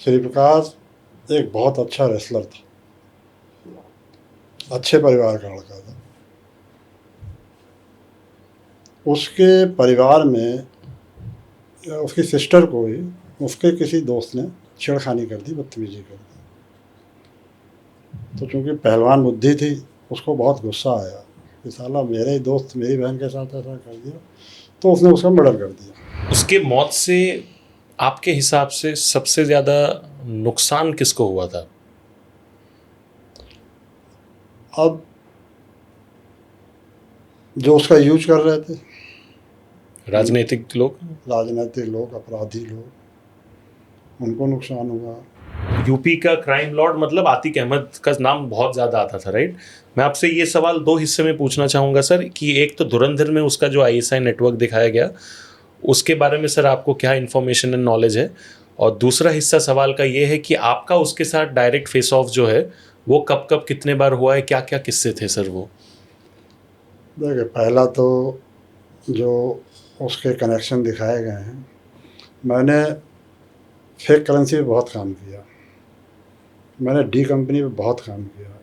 श्री प्रकाश एक बहुत अच्छा रेसलर था, अच्छे परिवार का लड़का था। उसके परिवार में उसकी सिस्टर को ही उसके किसी दोस्त ने छेड़खानी कर दी, बदतमीजी कर दी। तो चूंकि पहलवान बुद्धि थी, उसको बहुत गुस्सा आया कि साला मेरे ही दोस्त मेरी बहन के साथ ऐसा कर दिया, तो उसने उसका मर्डर कर दिया। उसके मौत से आपके हिसाब से सबसे ज़्यादा नुकसान किसको हुआ था? अब जो उसका यूज कर रहे थे, राजनीतिक लोग, राजनीतिक लोग, अपराधी लोग, उनको नुकसान हुआ। यूपी का क्राइम लॉर्ड मतलब आतिक अहमद का नाम बहुत ज़्यादा आता था, राइट? मैं आपसे ये सवाल दो हिस्से में पूछना चाहूँगा सर, कि एक तो धुरंधर में उसका जो आईएसआई नेटवर्क दिखाया गया, उसके बारे में सर आपको क्या इन्फॉर्मेशन एंड नॉलेज है? और दूसरा हिस्सा सवाल का ये है कि आपका उसके साथ डायरेक्ट फेस ऑफ जो है वो कब कब कितने बार हुआ है, क्या क्या किस्से थे सर वो? देखिए, पहला तो जो उसके कनेक्शन दिखाए गए हैं, मैंने फेक करेंसी पे बहुत काम किया, मैंने डी कंपनी पे बहुत काम किया।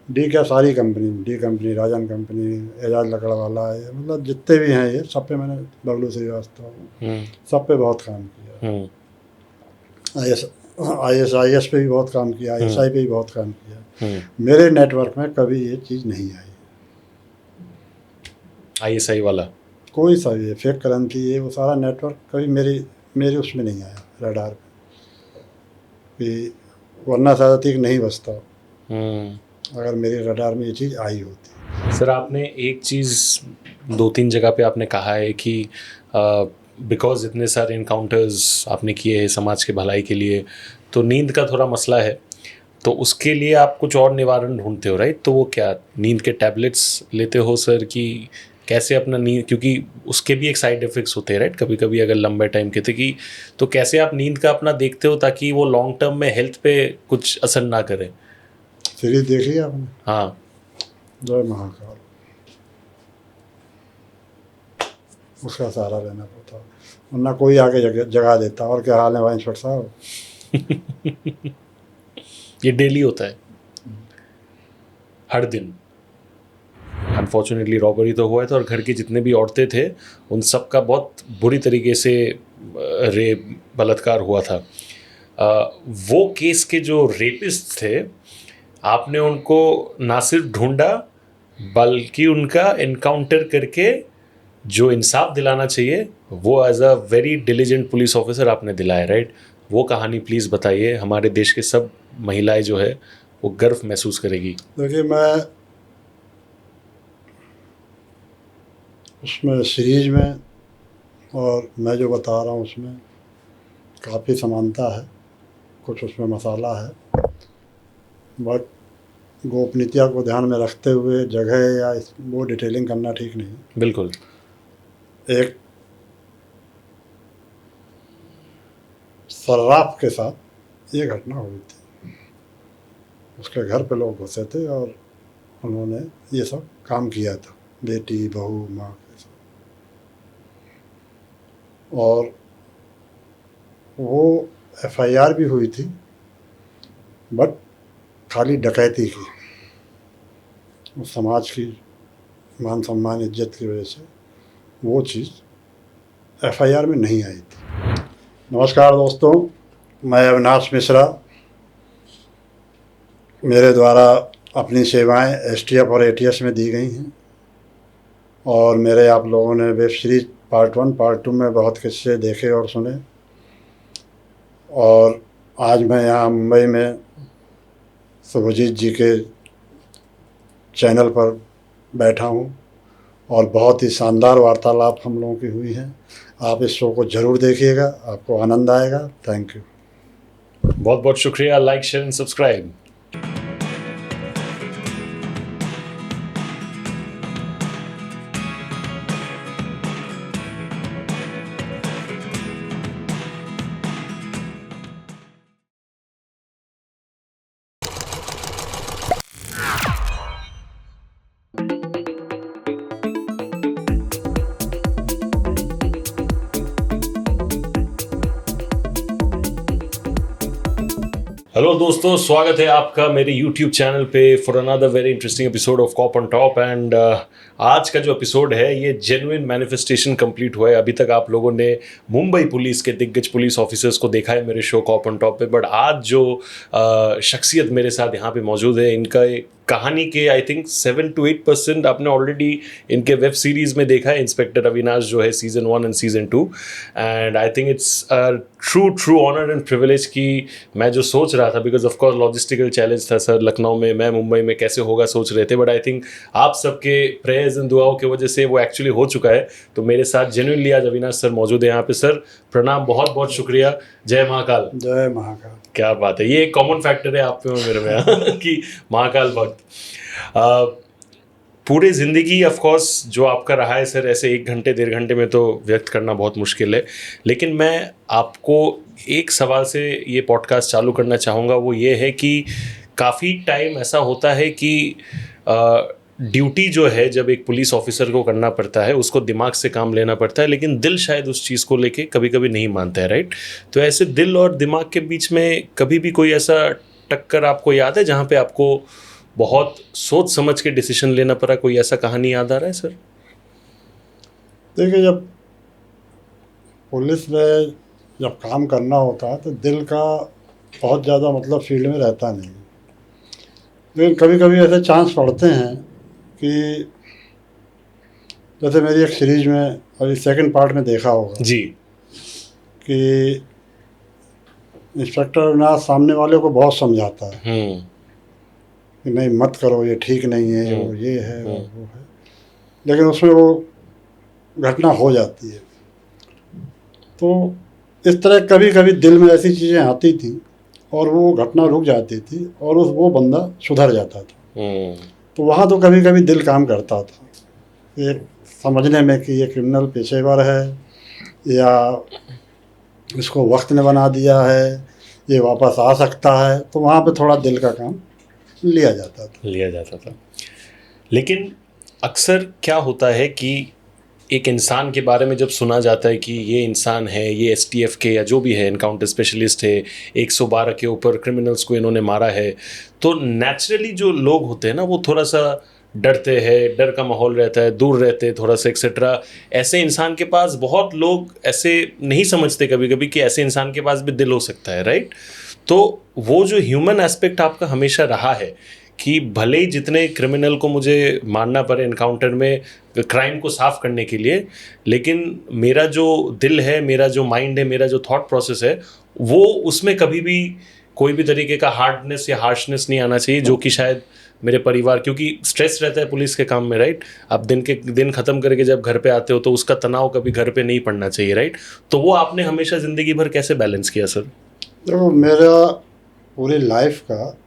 डी क्या, सारी कंपनी, डी कंपनी, राजन कंपनी, एजाज लकड़वाला, ये मतलब जितने भी हैं ये सब पे मैंने, बबलू श्रीवास्तव, सब पे बहुत काम किया। ISIS पे भी बहुत काम किया, ISI पे भी बहुत काम किया। मेरे नेटवर्क में कभी ये चीज़ नहीं आई, आईएसआई वाला कोई सा ये फेक करेंसी, ये वो सारा नेटवर्क कभी मेरी उसमें नहीं आया, रडार पे, कि वरना शायद तक नहीं बचता अगर मेरी रडार में ये चीज़ आई होती। सर आपने एक चीज़ 2-3 जगह पे आपने कहा है कि बिकॉज इतने सारे इनकाउंटर्स आपने किए हैं समाज के भलाई के लिए, तो नींद का थोड़ा मसला है, तो उसके लिए आप कुछ और निवारण ढूंढते हो, राइट? तो वो क्या, नींद के टैबलेट्स लेते हो सर, कि कैसे अपना नींद, क्योंकि उसके भी एक साइड इफ़ेक्ट्स होते हैं, राइट? कभी कभी अगर लंबे टाइम के थे कि, तो कैसे आप नींद का अपना देखते हो ताकि वो लॉन्ग टर्म में हेल्थ पे कुछ असर ना करे? सीरीज देखी आपने? हाँ, जय महाकाल, उसका सहारा लेना पड़ता, वरना कोई आके जगा देता, और क्या हाल है भाई इंस्पेक्टर साहब। ये डेली होता है, हर दिन। अनफॉर्चुनेटली रॉबरी तो हुआ था, और घर की जितने भी औरतें थे उन सब का बहुत बुरी तरीके से रेप, बलात्कार हुआ था। वो केस के जो रेपिस्ट थे, आपने उनको ना सिर्फ ढूंढा बल्कि उनका इनकाउंटर करके जो इंसाफ दिलाना चाहिए वो as a very diligent police officer आपने दिलाया, राइट? वो कहानी प्लीज़ बताइए, हमारे देश के सब महिलाएं जो है वो गर्व महसूस करेगी। देखिए, मैं उसमें सीरीज में और मैं जो बता रहा हूँ उसमें काफ़ी समानता है, कुछ उसमें मसाला है, बट गोपनीयता को ध्यान में रखते हुए जगह या वो डिटेलिंग करना ठीक नहीं। बिल्कुल। एक सर्राफ के साथ ये घटना हुई थी, उसके घर पे लोग घुसे थे और उन्होंने ये सब काम किया था, बेटी, बहू, माँ के साथ। और वो FIR भी हुई थी, बट खाली डकैती की, उस समाज की मान सम्मान इज्जत की वजह से वो चीज़ FIR में नहीं आई थी। नमस्कार दोस्तों, मैं अविनाश मिश्रा। मेरे द्वारा अपनी सेवाएं STF और ATS में दी गई हैं, और मेरे आप लोगों ने वेब सीरीज पार्ट 1 पार्ट 2 में बहुत किस्से देखे और सुने, और आज मैं यहाँ मुंबई में शुभजीत जी के चैनल पर बैठा हूँ, और बहुत ही शानदार वार्तालाप हम लोगों की हुई है। आप इस शो को ज़रूर देखिएगा, आपको आनंद आएगा। थैंक यू, बहुत बहुत शुक्रिया। Like, share and subscribe. Hello दोस्तों, स्वागत है आपका मेरे YouTube चैनल पे for another very interesting episode of cop on top. And आज का जो एपिसोड है ये जेन्युइन मैनिफेस्टेशन कंप्लीट हुआ है। अभी तक आप लोगों ने मुंबई पुलिस के दिग्गज पुलिस ऑफिसर्स को देखा है मेरे शो कॉप ऑन टॉप पे, बट आज जो शख्सियत मेरे साथ यहाँ पे मौजूद है, इनका कहानी के आई थिंक 7 to 8% आपने ऑलरेडी इनके वेब सीरीज में देखा है, इंस्पेक्टर अविनाश जो है season 1 and season 2। And I think it's true honour and privilege कि मैं जो सोच रहा था, because of course logistical challenge था सर लखनऊ में, मैं मुंबई में कैसे होगा सोच रहे थे, बट आई थिंक आप सबके प्रेयर्स एंड दुआओं की वजह से वो एक्चुअली हो चुका है। तो मेरे साथ जेन्युइनली आज अविनाश सर मौजूद है यहाँ पे। सर प्रणाम, बहुत बहुत शुक्रिया। जय महाकाल। जय महाकाल। क्या बात है, ये एक कॉमन फैक्टर है आप पे और मेरे में कि महाकाल भक्त। पूरे ज़िंदगी ऑफ कोर्स जो आपका रहा है सर, ऐसे 1 घंटे 1.5 घंटे में तो व्यक्त करना बहुत मुश्किल है, लेकिन मैं आपको एक सवाल से ये पॉडकास्ट चालू करना चाहूँगा। वो ये है कि काफ़ी टाइम ऐसा होता है कि ड्यूटी जो है जब एक पुलिस ऑफिसर को करना पड़ता है, उसको दिमाग से काम लेना पड़ता है, लेकिन दिल शायद उस चीज़ को लेके कभी कभी नहीं मानता है, राइट? तो ऐसे दिल और दिमाग के बीच में कभी भी कोई ऐसा टक्कर आपको याद है जहाँ पे आपको बहुत सोच समझ के डिसीजन लेना पड़ा? कोई ऐसा कहानी याद आ रहा है सर? देखिए, जब पुलिस में जब काम करना होता है तो दिल का बहुत ज़्यादा मतलब फील्ड में रहता नहीं, लेकिन कभी कभी ऐसे चांस पड़ते हैं कि जैसे मेरी एक सीरीज में अभी सेकंड पार्ट में देखा होगा जी। कि इंस्पेक्टर अविनाश सामने वाले को बहुत समझाता है कि नहीं मत करो, ये ठीक नहीं है, वो ये है वो है, लेकिन उसमें वो घटना हो जाती है। तो इस तरह कभी कभी दिल में ऐसी चीज़ें आती थी और वो घटना रुक जाती थी और वो बंदा सुधर जाता था। तो वहाँ तो कभी कभी दिल काम करता था एक समझने में कि ये क्रिमिनल पेशेवर है या इसको वक्त ने बना दिया है, ये वापस आ सकता है, तो वहाँ पे थोड़ा दिल का काम लिया जाता था। लेकिन अक्सर क्या होता है कि एक इंसान के बारे में जब सुना जाता है कि ये इंसान है, ये एसटीएफ के या जो भी है एनकाउंटर स्पेशलिस्ट है, 112 के ऊपर क्रिमिनल्स को इन्होंने मारा है, तो नेचुरली जो लोग होते हैं ना वो थोड़ा सा डरते हैं, डर का माहौल रहता है, दूर रहते हैं थोड़ा सा एक्सेट्रा। ऐसे इंसान के पास बहुत लोग ऐसे नहीं समझते कभी कभी कि ऐसे इंसान के पास भी दिल हो सकता है, राइट? तो वो जो ह्यूमन एस्पेक्ट आपका हमेशा रहा है कि भले ही जितने क्रिमिनल को मुझे मारना पड़े एनकाउंटर में क्राइम को साफ करने के लिए, लेकिन मेरा जो दिल है, मेरा जो माइंड है, मेरा जो थॉट प्रोसेस है, वो उसमें कभी भी कोई भी तरीके का हार्डनेस या हार्शनेस नहीं आना चाहिए, जो कि शायद मेरे परिवार, क्योंकि स्ट्रेस रहता है पुलिस के काम में, राइट? आप दिन ख़त्म करके जब घर पे आते हो तो उसका तनाव कभी घर पे नहीं पड़ना चाहिए, राइट? तो वो आपने हमेशा ज़िंदगी भर कैसे बैलेंस किया सर? देखो, मेरा पूरी लाइफ का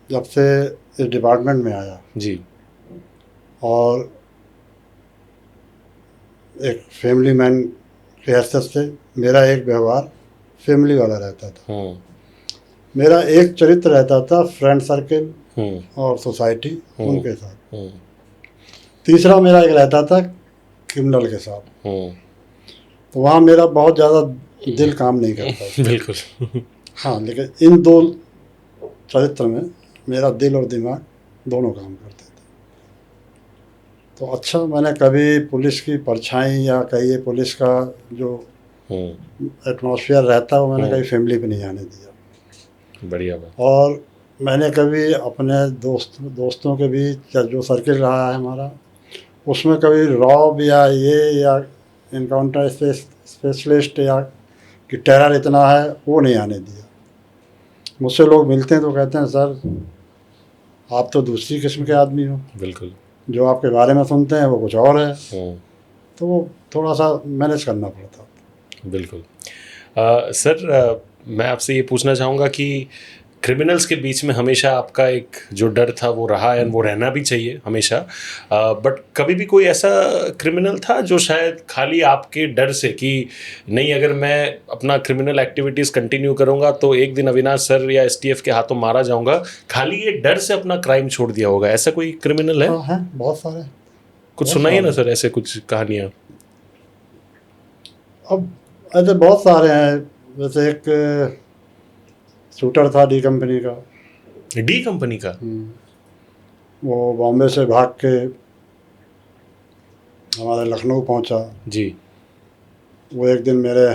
जब से इस डिपार्टमेंट में आया जी, और एक फैमिली मैन की हैसियत से मेरा एक व्यवहार फैमिली वाला रहता था। मेरा एक चरित्र रहता था फ्रेंड सर्किल और सोसाइटी उनके साथ। तीसरा मेरा एक रहता था क्रिमिनल के साथ। तो वहाँ मेरा बहुत ज़्यादा दिल काम नहीं करता था। बिल्कुल। हाँ, लेकिन इन दो चरित्र में मेरा दिल और दिमाग दोनों काम करते थे। तो अच्छा, मैंने कभी पुलिस की परछाई या कहिए पुलिस का जो एटमॉस्फेयर रहता है वो मैंने कभी फैमिली पे नहीं आने दिया। बढ़िया बात। और मैंने कभी अपने दोस्तों के बीच या जो सर्किल रहा है हमारा, उसमें कभी रॉब या इनकाउंटर स्पेशलिस्ट या कि टेरर इतना है वो नहीं आने दिया। मुझसे लोग मिलते हैं तो कहते हैं सर आप तो दूसरी किस्म के आदमी हो, बिल्कुल, जो आपके बारे में सुनते हैं वो कुछ और है। तो वो थोड़ा सा मैनेज करना पड़ता। बिल्कुल। सर मैं आपसे ये पूछना चाहूँगा कि क्रिमिनल्स के बीच में हमेशा आपका एक जो डर था वो रहा है, वो रहना भी चाहिए हमेशा, बट कभी भी कोई ऐसा क्रिमिनल था जो शायद खाली आपके डर से कि नहीं अगर मैं अपना क्रिमिनल एक्टिविटीज़ कंटिन्यू करूँगा तो एक दिन अविनाश सर या एसटीएफ के हाथों मारा जाऊँगा, खाली ये डर से अपना क्राइम छोड़ दिया होगा, ऐसा कोई क्रिमिनल है? हाँ, है, बहुत सारे। कुछ सुनाइए ना सर ऐसे कुछ कहानियाँ। अब ऐसे बहुत सारे हैं। जैसे एक शूटर था डी कंपनी का। डी कंपनी का? वो बॉम्बे से भाग के हमारे लखनऊ पहुंचा। जी। वो एक दिन मेरे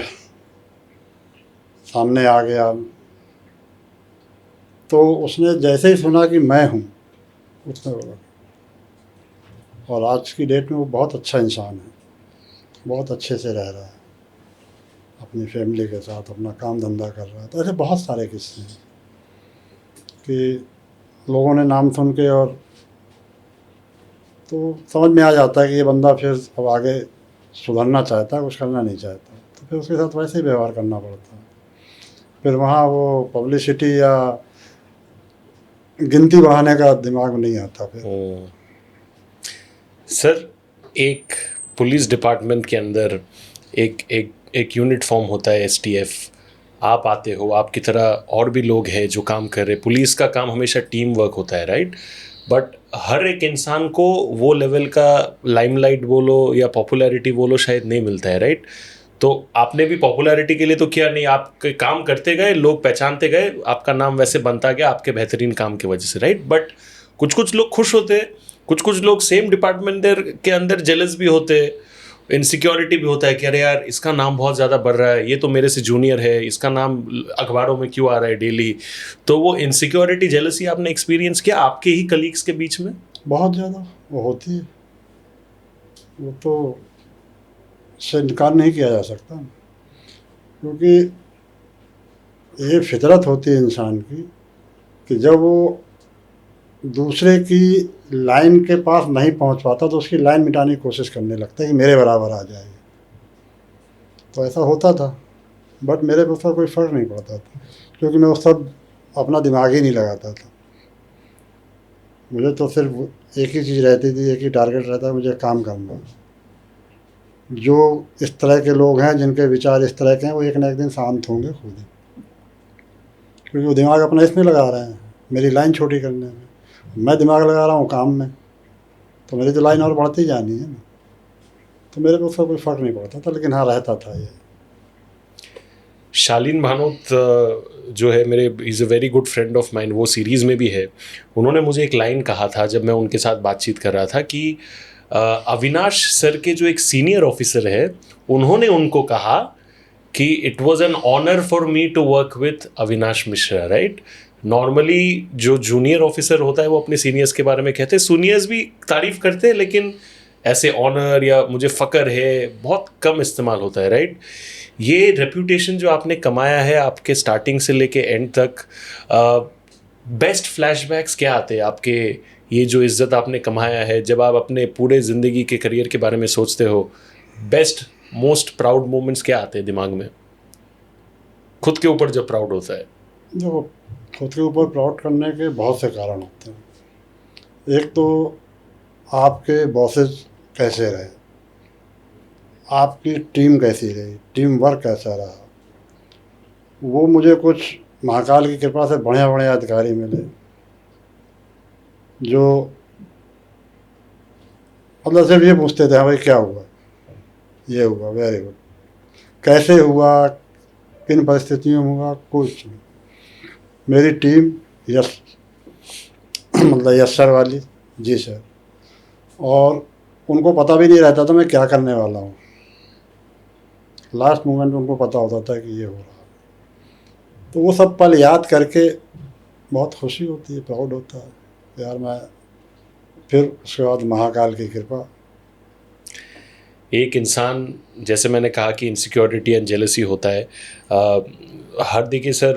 सामने आ गया, तो उसने जैसे ही सुना कि मैं हूँ, उसने बोला। और आज की डेट में वो बहुत अच्छा इंसान है, बहुत अच्छे से रह रहा है, अपनी फैमिली के साथ अपना काम धंधा कर रहा है। तो ऐसे बहुत सारे किस्से हैं कि लोगों ने नाम सुन के और तो समझ में आ जाता है कि ये बंदा फिर अब आगे सुधरना चाहता है, कुछ करना नहीं चाहता, तो फिर उसके साथ वैसे ही व्यवहार करना पड़ता है। फिर वहाँ वो पब्लिसिटी या गिनती बढ़ाने का दिमाग में नहीं आता फिर। सर, एक पुलिस डिपार्टमेंट के अंदर एक एक एक यूनिट फॉर्म होता है, एसटीएफ। आप आते हो, आपकी तरह और भी लोग हैं जो काम कर रहे हैं। पुलिस का काम हमेशा टीम वर्क होता है, राइट? बट हर एक इंसान को वो लेवल का लाइमलाइट बोलो या पॉपुलैरिटी बोलो शायद नहीं मिलता है, राइट? तो आपने भी पॉपुलैरिटी के लिए तो किया नहीं, आप काम करते गए, लोग पहचानते गए, आपका नाम वैसे बनता गया आपके बेहतरीन काम की वजह से, राइट? बट कुछ कुछ लोग खुश होते, कुछ कुछ लोग सेम डिपार्टमेंट के अंदर जेलस भी होते, इनसिक्योरिटी भी होता है कि अरे यार इसका नाम बहुत ज़्यादा बढ़ रहा है, ये तो मेरे से जूनियर है, इसका नाम अखबारों में क्यों आ रहा है डेली। तो वो इनसिक्योरिटी, जेलसी आपने एक्सपीरियंस किया आपके ही कलीग्स के बीच में? बहुत ज़्यादा वो होती है, वो तो इससे इनकार नहीं किया जा सकता, क्योंकि ये फितरत होती है इंसान की कि जब वो दूसरे की लाइन के पास नहीं पहुंच पाता तो उसकी लाइन मिटाने की कोशिश करने लगता है कि मेरे बराबर आ जाए। तो ऐसा होता था, बट मेरे पे उसका कोई फ़र्क नहीं पड़ता था, क्योंकि मैं उस सब अपना दिमाग ही नहीं लगाता था। मुझे तो सिर्फ एक ही चीज़ रहती थी, एक ही टारगेट रहता है, मुझे काम करना। जो इस तरह के लोग हैं, जिनके विचार इस तरह के हैं, वो एक ना एक दिन शांत होंगे खुद ही, क्योंकि वो दिमाग अपना इसमें लगा रहे हैं मेरी लाइन छोटी करने में। मैं दिमाग लगा रहा हूँ काम में, तो मेरी तो लाइन और बढ़ती जानी है ना। तो मेरे को उसका कोई फ़र्क नहीं पड़ता था, लेकिन हाँ रहता था ये। शालीन भानोत जो है मेरे, is a very good friend of mine, वो सीरीज़ में भी है। उन्होंने मुझे एक लाइन कहा था जब मैं उनके साथ बातचीत कर रहा था कि अविनाश सर के जो एक सीनियर ऑफिसर है, उन्होंने उनको कहा कि it was an honour for me to work with Avinash Mishra, right? Normally जो जूनियर ऑफिसर होता है वो अपने सीनियर्स के बारे में कहते हैं, सीनियर्स भी तारीफ करते हैं, लेकिन ऐसे ऑनर या मुझे फ़क्र है बहुत कम इस्तेमाल होता है, राइट? ये रेप्यूटेशन जो आपने कमाया है आपके स्टार्टिंग से लेके एंड तक, बेस्ट फ्लैशबैक्स क्या आते हैं आपके? ये जो इज़्ज़त आपने कमाया है, जब आप अपने पूरे ज़िंदगी के करियर के बारे में सोचते हो, बेस्ट मोस्ट प्राउड मोमेंट्स क्या आते हैं दिमाग में खुद के ऊपर जब प्राउड होता है? देखो, खुद के ऊपर प्राउड करने के बहुत से कारण होते हैं। एक तो आपके बॉसेस कैसे रहे, आपकी टीम कैसी रही, टीम वर्क कैसा रहा। वो मुझे कुछ महाकाल की कृपा से बढ़िया बढ़िया अधिकारी मिले, जो मतलब सिर्फ ये पूछते थे, हाँ भाई क्या हुआ, ये हुआ, वेरी गुड, कैसे हुआ, किन परिस्थितियों में हुआ, कुछ नहीं। मेरी टीम यस मतलब यस सर वाली, जी सर, और उनको पता भी नहीं रहता था मैं क्या करने वाला हूँ। लास्ट मोमेंट में उनको पता होता था कि ये हो रहा है। तो वो सब पल याद करके बहुत खुशी होती है, प्राउड होता है यार। मैं फिर उसके बाद महाकाल की कृपा। एक इंसान, जैसे मैंने कहा कि इनसिक्योरिटी एंड जेलसी होता है, हर देखिए सर,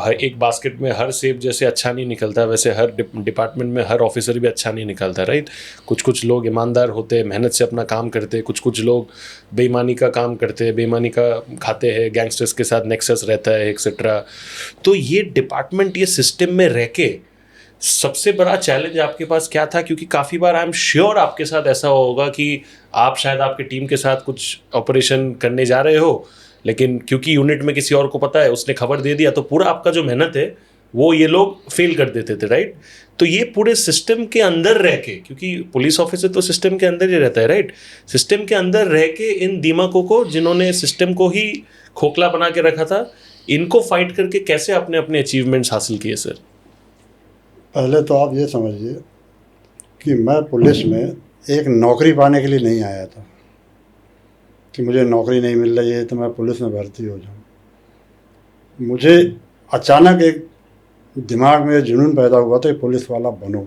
हर एक बास्केट में हर सेब जैसे अच्छा नहीं निकलता, वैसे हर डिपार्टमेंट में हर ऑफिसर भी अच्छा नहीं निकलता, राइट? कुछ कुछ लोग ईमानदार होते हैं, मेहनत से अपना काम करते हैं, कुछ कुछ लोग बेईमानी का काम करते हैं, बेईमानी का खाते हैं, गैंगस्टर्स के साथ नेक्सस रहता है, एक्सेट्रा। तो ये डिपार्टमेंट, ये सिस्टम में रह के सबसे बड़ा चैलेंज आपके पास क्या था? क्योंकि काफ़ी बार आई एम श्योर आपके साथ ऐसा होगा कि आप शायद आपके टीम के साथ कुछ ऑपरेशन करने जा रहे हो, लेकिन क्योंकि यूनिट में किसी और को पता है, उसने खबर दे दिया, तो पूरा आपका जो मेहनत है वो ये लोग फेल कर देते थे, राइट? तो ये पूरे सिस्टम के अंदर रह के, क्योंकि पुलिस ऑफिसर तो सिस्टम के अंदर ही रहता है, राइट? सिस्टम के अंदर रह के इन दिमागों को, जिन्होंने सिस्टम को ही खोखला बना के रखा था, इनको फाइट करके कैसे आपने अपने अचीवमेंट्स हासिल किए सर? पहले तो आप ये समझिए कि मैं पुलिस में एक नौकरी पाने के लिए नहीं आया था कि मुझे नौकरी नहीं मिल रही है तो मैं पुलिस में भर्ती हो जाऊँ। मुझे अचानक एक दिमाग में जुनून पैदा हुआ था कि पुलिस वाला बनूँ।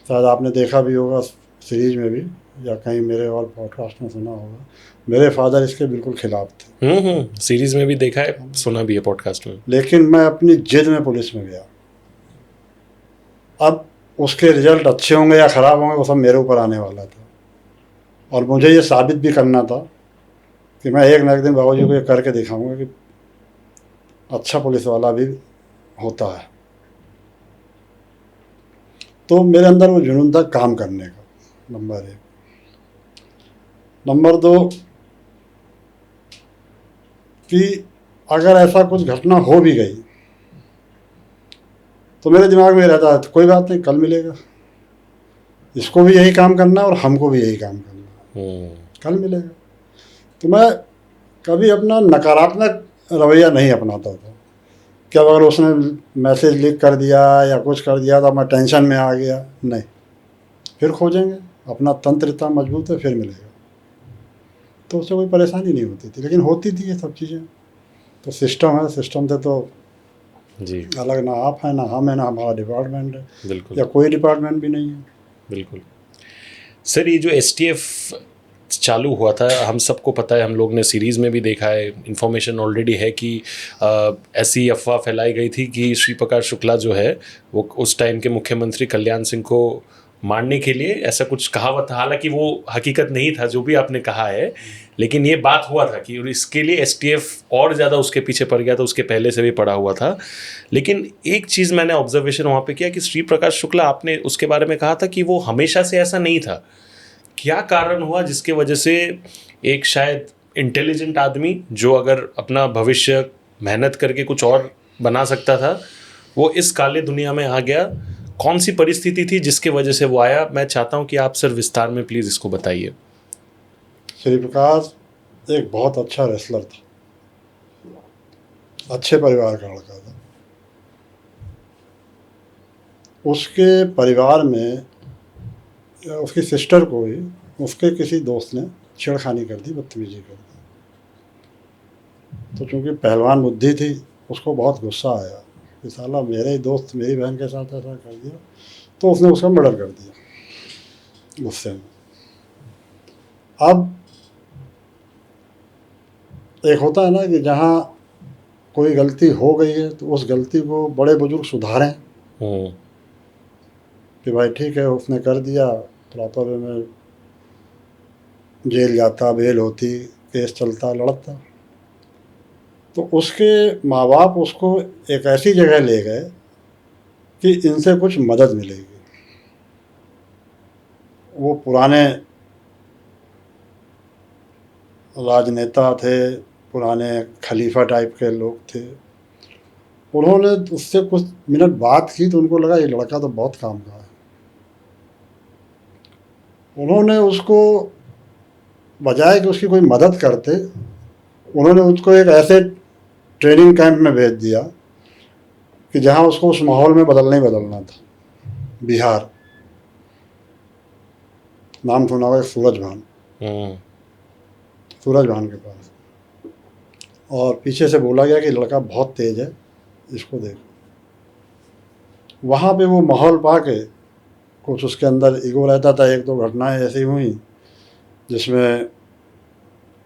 शायद आपने देखा भी होगा सीरीज में भी या कहीं मेरे और पॉडकास्ट में सुना होगा, मेरे फादर इसके बिल्कुल खिलाफ थे। सीरीज में भी देखा है, सुना भी है पॉडकास्ट में। लेकिन मैं अपनी जिद में पुलिस में गया। अब उसके रिजल्ट अच्छे होंगे या ख़राब होंगे वो सब मेरे ऊपर आने वाला था, और मुझे ये साबित भी करना था कि मैं एक न एक दिन बाबूजी को ये करके दिखाऊंगा कि अच्छा पुलिस वाला भी होता है। तो मेरे अंदर वो जुनून था काम करने का, नंबर 1। नंबर 2 कि अगर ऐसा कुछ घटना हो भी गई तो मेरे दिमाग में रहता है तो कोई बात नहीं, कल मिलेगा, इसको भी यही काम करना और हमको भी यही काम करना, कल मिलेगा। तो मैं कभी अपना नकारात्मक रवैया नहीं अपनाता था कि अब अगर उसने मैसेज लीक कर दिया या कुछ कर दिया तो मैं टेंशन में आ गया, नहीं, फिर खोजेंगे, अपना तंत्र इतना मजबूत है, फिर मिलेगा। तो उससे कोई परेशानी नहीं होती थी, लेकिन होती थी ये सब चीज़ें। तो सिस्टम है, सिस्टम से तो जी अलग ना आप हैं, ना हम हैं, ना हमारा डिपार्टमेंट है, बिल्कुल, या कोई डिपार्टमेंट भी नहीं है। बिल्कुल। सर ये जो एसटीएफ चालू हुआ था, हम सबको पता है, हम लोग ने सीरीज़ में भी देखा है, इन्फॉर्मेशन ऑलरेडी है कि ऐसी अफवाह फैलाई गई थी कि श्री प्रकाश शुक्ला जो है वो उस टाइम के मुख्यमंत्री कल्याण सिंह को मारने के लिए, ऐसा कुछ कहावत था, हालांकि वो हकीकत नहीं था जो भी आपने कहा है, लेकिन ये बात हुआ था कि इसके लिए एसटीएफ और ज़्यादा उसके पीछे पड़ गया था, उसके पहले से भी पड़ा हुआ था। लेकिन एक चीज़ मैंने ऑब्जर्वेशन वहाँ पे किया कि श्री प्रकाश शुक्ला, आपने उसके बारे में कहा था कि वो हमेशा से ऐसा नहीं था। क्या कारण हुआ जिसके वजह से एक शायद इंटेलिजेंट आदमी जो अगर अपना भविष्य मेहनत करके कुछ और बना सकता था, वो इस काले दुनिया में आ गया? कौन सी परिस्थिति थी जिसके वजह से वो आया? मैं चाहता हूं कि आप सर विस्तार में प्लीज़ इसको बताइए। श्री प्रकाश एक बहुत अच्छा रेसलर था, अच्छे परिवार का लड़का था। उसके परिवार में उसकी सिस्टर को ही उसके किसी दोस्त ने छेड़खानी कर दी, बदतमीजी कर दी। तो चूँकि पहलवान बुद्धि थी, उसको बहुत गुस्सा आया कि साला मेरे ही दोस्त मेरी बहन के साथ ऐसा कर दिया, तो उसने उसका मर्डर कर दिया गुस्से में। अब एक होता है ना कि जहाँ कोई गलती हो गई है तो उस गलती को बड़े बुजुर्ग सुधारें कि भाई ठीक है उसने कर दिया, प्रॉपर वे में जेल जाता, बेल होती, केस चलता, लड़ता। तो उसके माँ बाप उसको एक ऐसी जगह ले गए कि इनसे कुछ मदद मिलेगी। वो पुराने राजनेता थे, पुराने खलीफा टाइप के लोग थे। उन्होंने उससे कुछ मिनट बात की तो उनको लगा ये लड़का तो बहुत काम का है। उन्होंने उसको बजाय कि उसकी कोई मदद करते, उन्होंने उसको एक ऐसे ट्रेनिंग कैंप में भेज दिया कि जहाँ उसको उस माहौल में बदलना ही बदलना था। बिहार, नाम सुना होगा, सूरज भान, सूरज भान के पास। और पीछे से बोला गया कि लड़का बहुत तेज है, इसको देखो। वहाँ पे वो माहौल पा के कुछ उसके अंदर ईगो रहता था। एक दो घटनाएं ऐसी हुई जिसमें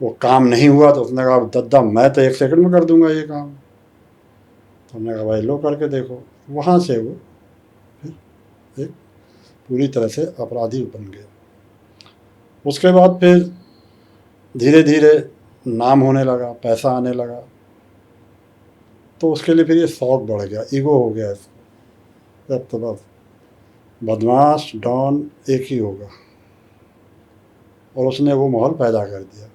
वो काम नहीं हुआ तो उसने कहा दद्दा मैं तो 1 सेकंड में कर दूंगा ये काम। तो हमने कहा भाई लो करके देखो। वहाँ से वो फिर एक पूरी तरह से अपराधी बन गया। उसके बाद फिर धीरे धीरे नाम होने लगा, पैसा आने लगा, तो उसके लिए फिर ये शौक बढ़ गया, ईगो हो गया इसको। अब तो बस बदमाश डॉन एक ही होगा, और उसने वो माहौल पैदा कर दिया।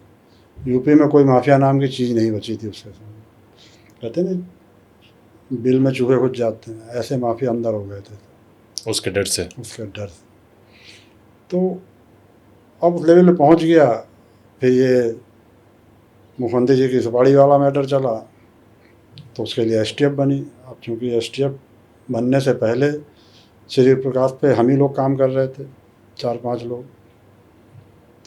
यूपी में कोई माफिया नाम की चीज़ नहीं बची थी उसके सामने। कहते नहीं बिल में चूहे घुस जाते हैं, ऐसे माफिया अंदर हो गए थे उसके डर से। तो अब उस लेवल पे पहुंच गया। फिर ये मुख्यमंत्री जी की सुपारी वाला मैटर चला तो उसके लिए एसटीएफ बनी। अब चूँकि एसटीएफ बनने से पहले श्री प्रकाश पे हम ही लोग काम कर रहे थे, 4-5 लोग।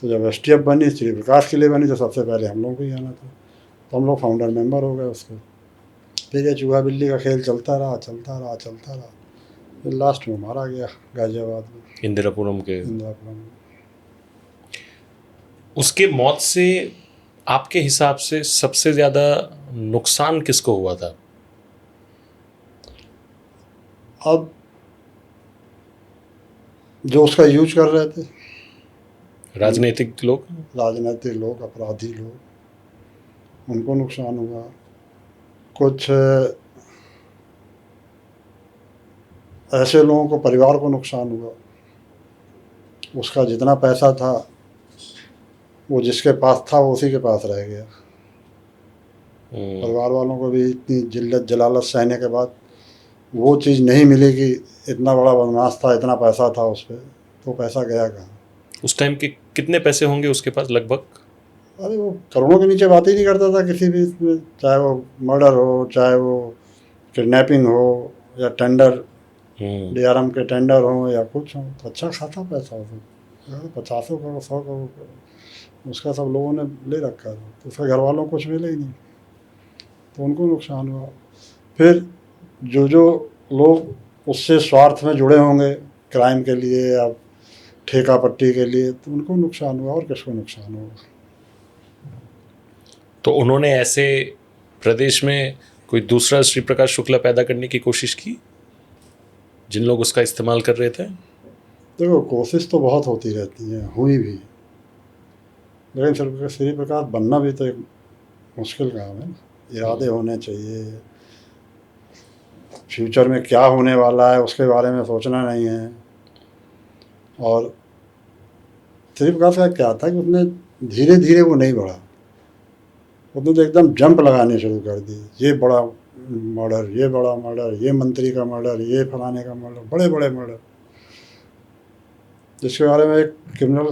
तो जब एसटीएफ बनी, श्री प्रकाश के लिए बनी, तो सबसे पहले हम लोग को ही आना था, तो हम लोग फाउंडर मेंबर हो गए उसके। फिर ये चूहा बिल्ली का खेल चलता रहा। फिर लास्ट में मारा गया गाजियाबाद में, इंदिरापुरम के। इंदिरापुरम में। उसके मौत से आपके हिसाब से सबसे ज़्यादा नुकसान किसको हुआ था? अब जो उसका यूज कर रहे थे, राजनीतिक लोग, अपराधी लोग, उनको नुकसान हुआ। कुछ ऐसे लोगों को, परिवार को नुकसान हुआ। उसका जितना पैसा था वो जिसके पास था वो उसी के पास रह गया। परिवार वालों को भी इतनी जिल्लत जलालत सहने के बाद वो चीज़ नहीं मिली कि इतना बड़ा बदमाश था, इतना पैसा था उस पर, तो पैसा गया कहाँ? उस टाइम के कितने पैसे होंगे उसके पास लगभग? अरे वो करोड़ों के नीचे बात ही नहीं करता था किसी भी इसमें, चाहे वो मर्डर हो, चाहे वो किडनैपिंग हो, या टेंडर, डीआरएम के टेंडर हो, या कुछ हो। तो अच्छा खाता पैसा हो, 50 करोड़, 100 करोड़ उसका सब लोगों ने ले रखा था। तो उसके घर वालों को कुछ मिले ही नहीं, तो उनको नुकसान हुआ। फिर जो लोग उससे स्वार्थ में जुड़े होंगे, क्राइम के लिए या ठेका पट्टी के लिए, तो उनको नुकसान हुआ। और किसको नुकसान होगा? तो उन्होंने ऐसे प्रदेश में कोई दूसरा श्री प्रकाश शुक्ला पैदा करने की कोशिश की, जिन लोग उसका इस्तेमाल कर रहे थे? देखो, कोशिश तो बहुत होती रहती है, हुई भी, लेकिन श्री प्रकाश बनना भी तो एक मुश्किल काम है। इरादे होने चाहिए, फ्यूचर में क्या होने वाला है उसके बारे में सोचना नहीं है। और श्री प्रकाश का क्या था कि उसने धीरे धीरे वो नहीं बढ़ा, उसने तो एकदम जंप लगाने शुरू कर दी। ये बड़ा मर्डर, ये बड़ा मर्डर, ये मंत्री का मर्डर, ये फलाने का मर्डर, बड़े बड़े मर्डर, जिसके बारे में एक क्रिमिनल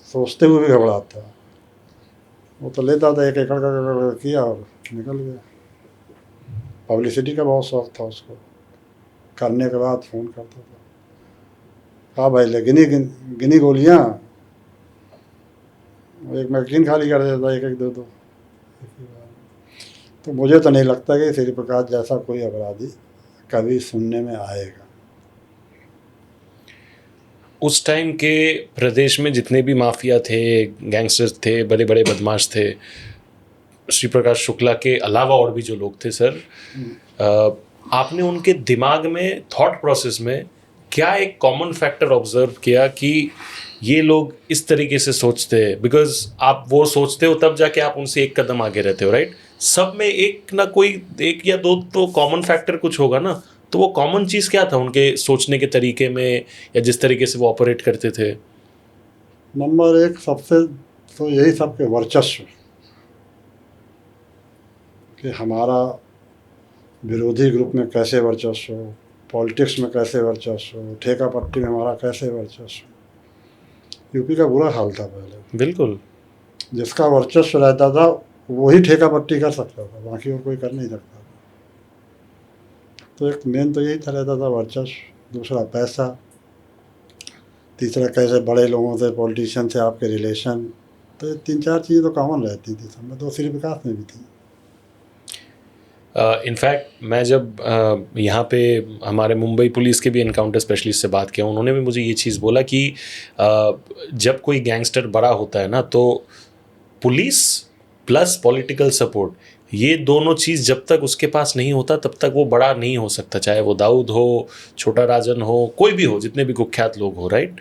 सोचते हुए भी घबराता। वो तो लेता था 1 एकड़ का किया और निकल गया। पब्लिसिटी का बहुत शौक था उसको, करने के बाद फ़ोन करता था, हाँ भाई ले गिनी गोलियाँ, एक मैगजीन खाली कर देता था, 1-1, 2-2। तो मुझे तो नहीं लगता कि श्री प्रकाश जैसा कोई अपराधी कभी सुनने में आएगा। उस टाइम के प्रदेश में जितने भी माफिया थे, गैंगस्टर्स थे, बड़े बड़े बदमाश थे, श्री प्रकाश शुक्ला के अलावा और भी जो लोग थे सर, आपने उनके दिमाग में, थॉट प्रोसेस में क्या एक कॉमन फैक्टर ऑब्जर्व किया कि ये लोग इस तरीके से सोचते हैं? बिकॉज आप वो सोचते हो तब जाके आप उनसे एक कदम आगे रहते हो, राइट? सब में एक ना कोई 1 या 2 तो कॉमन फैक्टर कुछ होगा ना। तो वो कॉमन चीज़ क्या था उनके सोचने के तरीके में, या जिस तरीके से वो ऑपरेट करते थे? नंबर 1 सबसे तो यही सबके वर्चस्व, कि हमारा विरोधी ग्रुप में कैसे वर्चस्व हो, पॉलिटिक्स में कैसे वर्चस्व हो, ठेका पट्टी में हमारा कैसे वर्चस्व। यूपी का बुरा हाल था पहले। बिल्कुल। जिसका वर्चस्व रहता था वही ठेका पट्टी कर सकता था, बाकी और कोई कर नहीं सकता था। तो एक मेन तो यही था, रहता था वर्चस्व, दूसरा पैसा, तीसरा कैसे बड़े लोगों से, पॉलिटिशियन से आपके रिलेशन। तो ये 3-4 चीज़ें तो कॉमन रहती थी सब में, तो श्री प्रकाश में भी थी। इनफैक्ट मैं जब यहाँ पे हमारे मुंबई पुलिस के भी एनकाउंटर स्पेशलिस्ट से बात किया, उन्होंने भी मुझे ये चीज़ बोला कि जब कोई गैंगस्टर बड़ा होता है ना, तो पुलिस प्लस पॉलिटिकल सपोर्ट, ये दोनों चीज़ जब तक उसके पास नहीं होता तब तक वो बड़ा नहीं हो सकता। चाहे वो दाऊद हो, छोटा राजन हो, कोई भी हो, जितने भी कुख्यात लोग हो, राइट?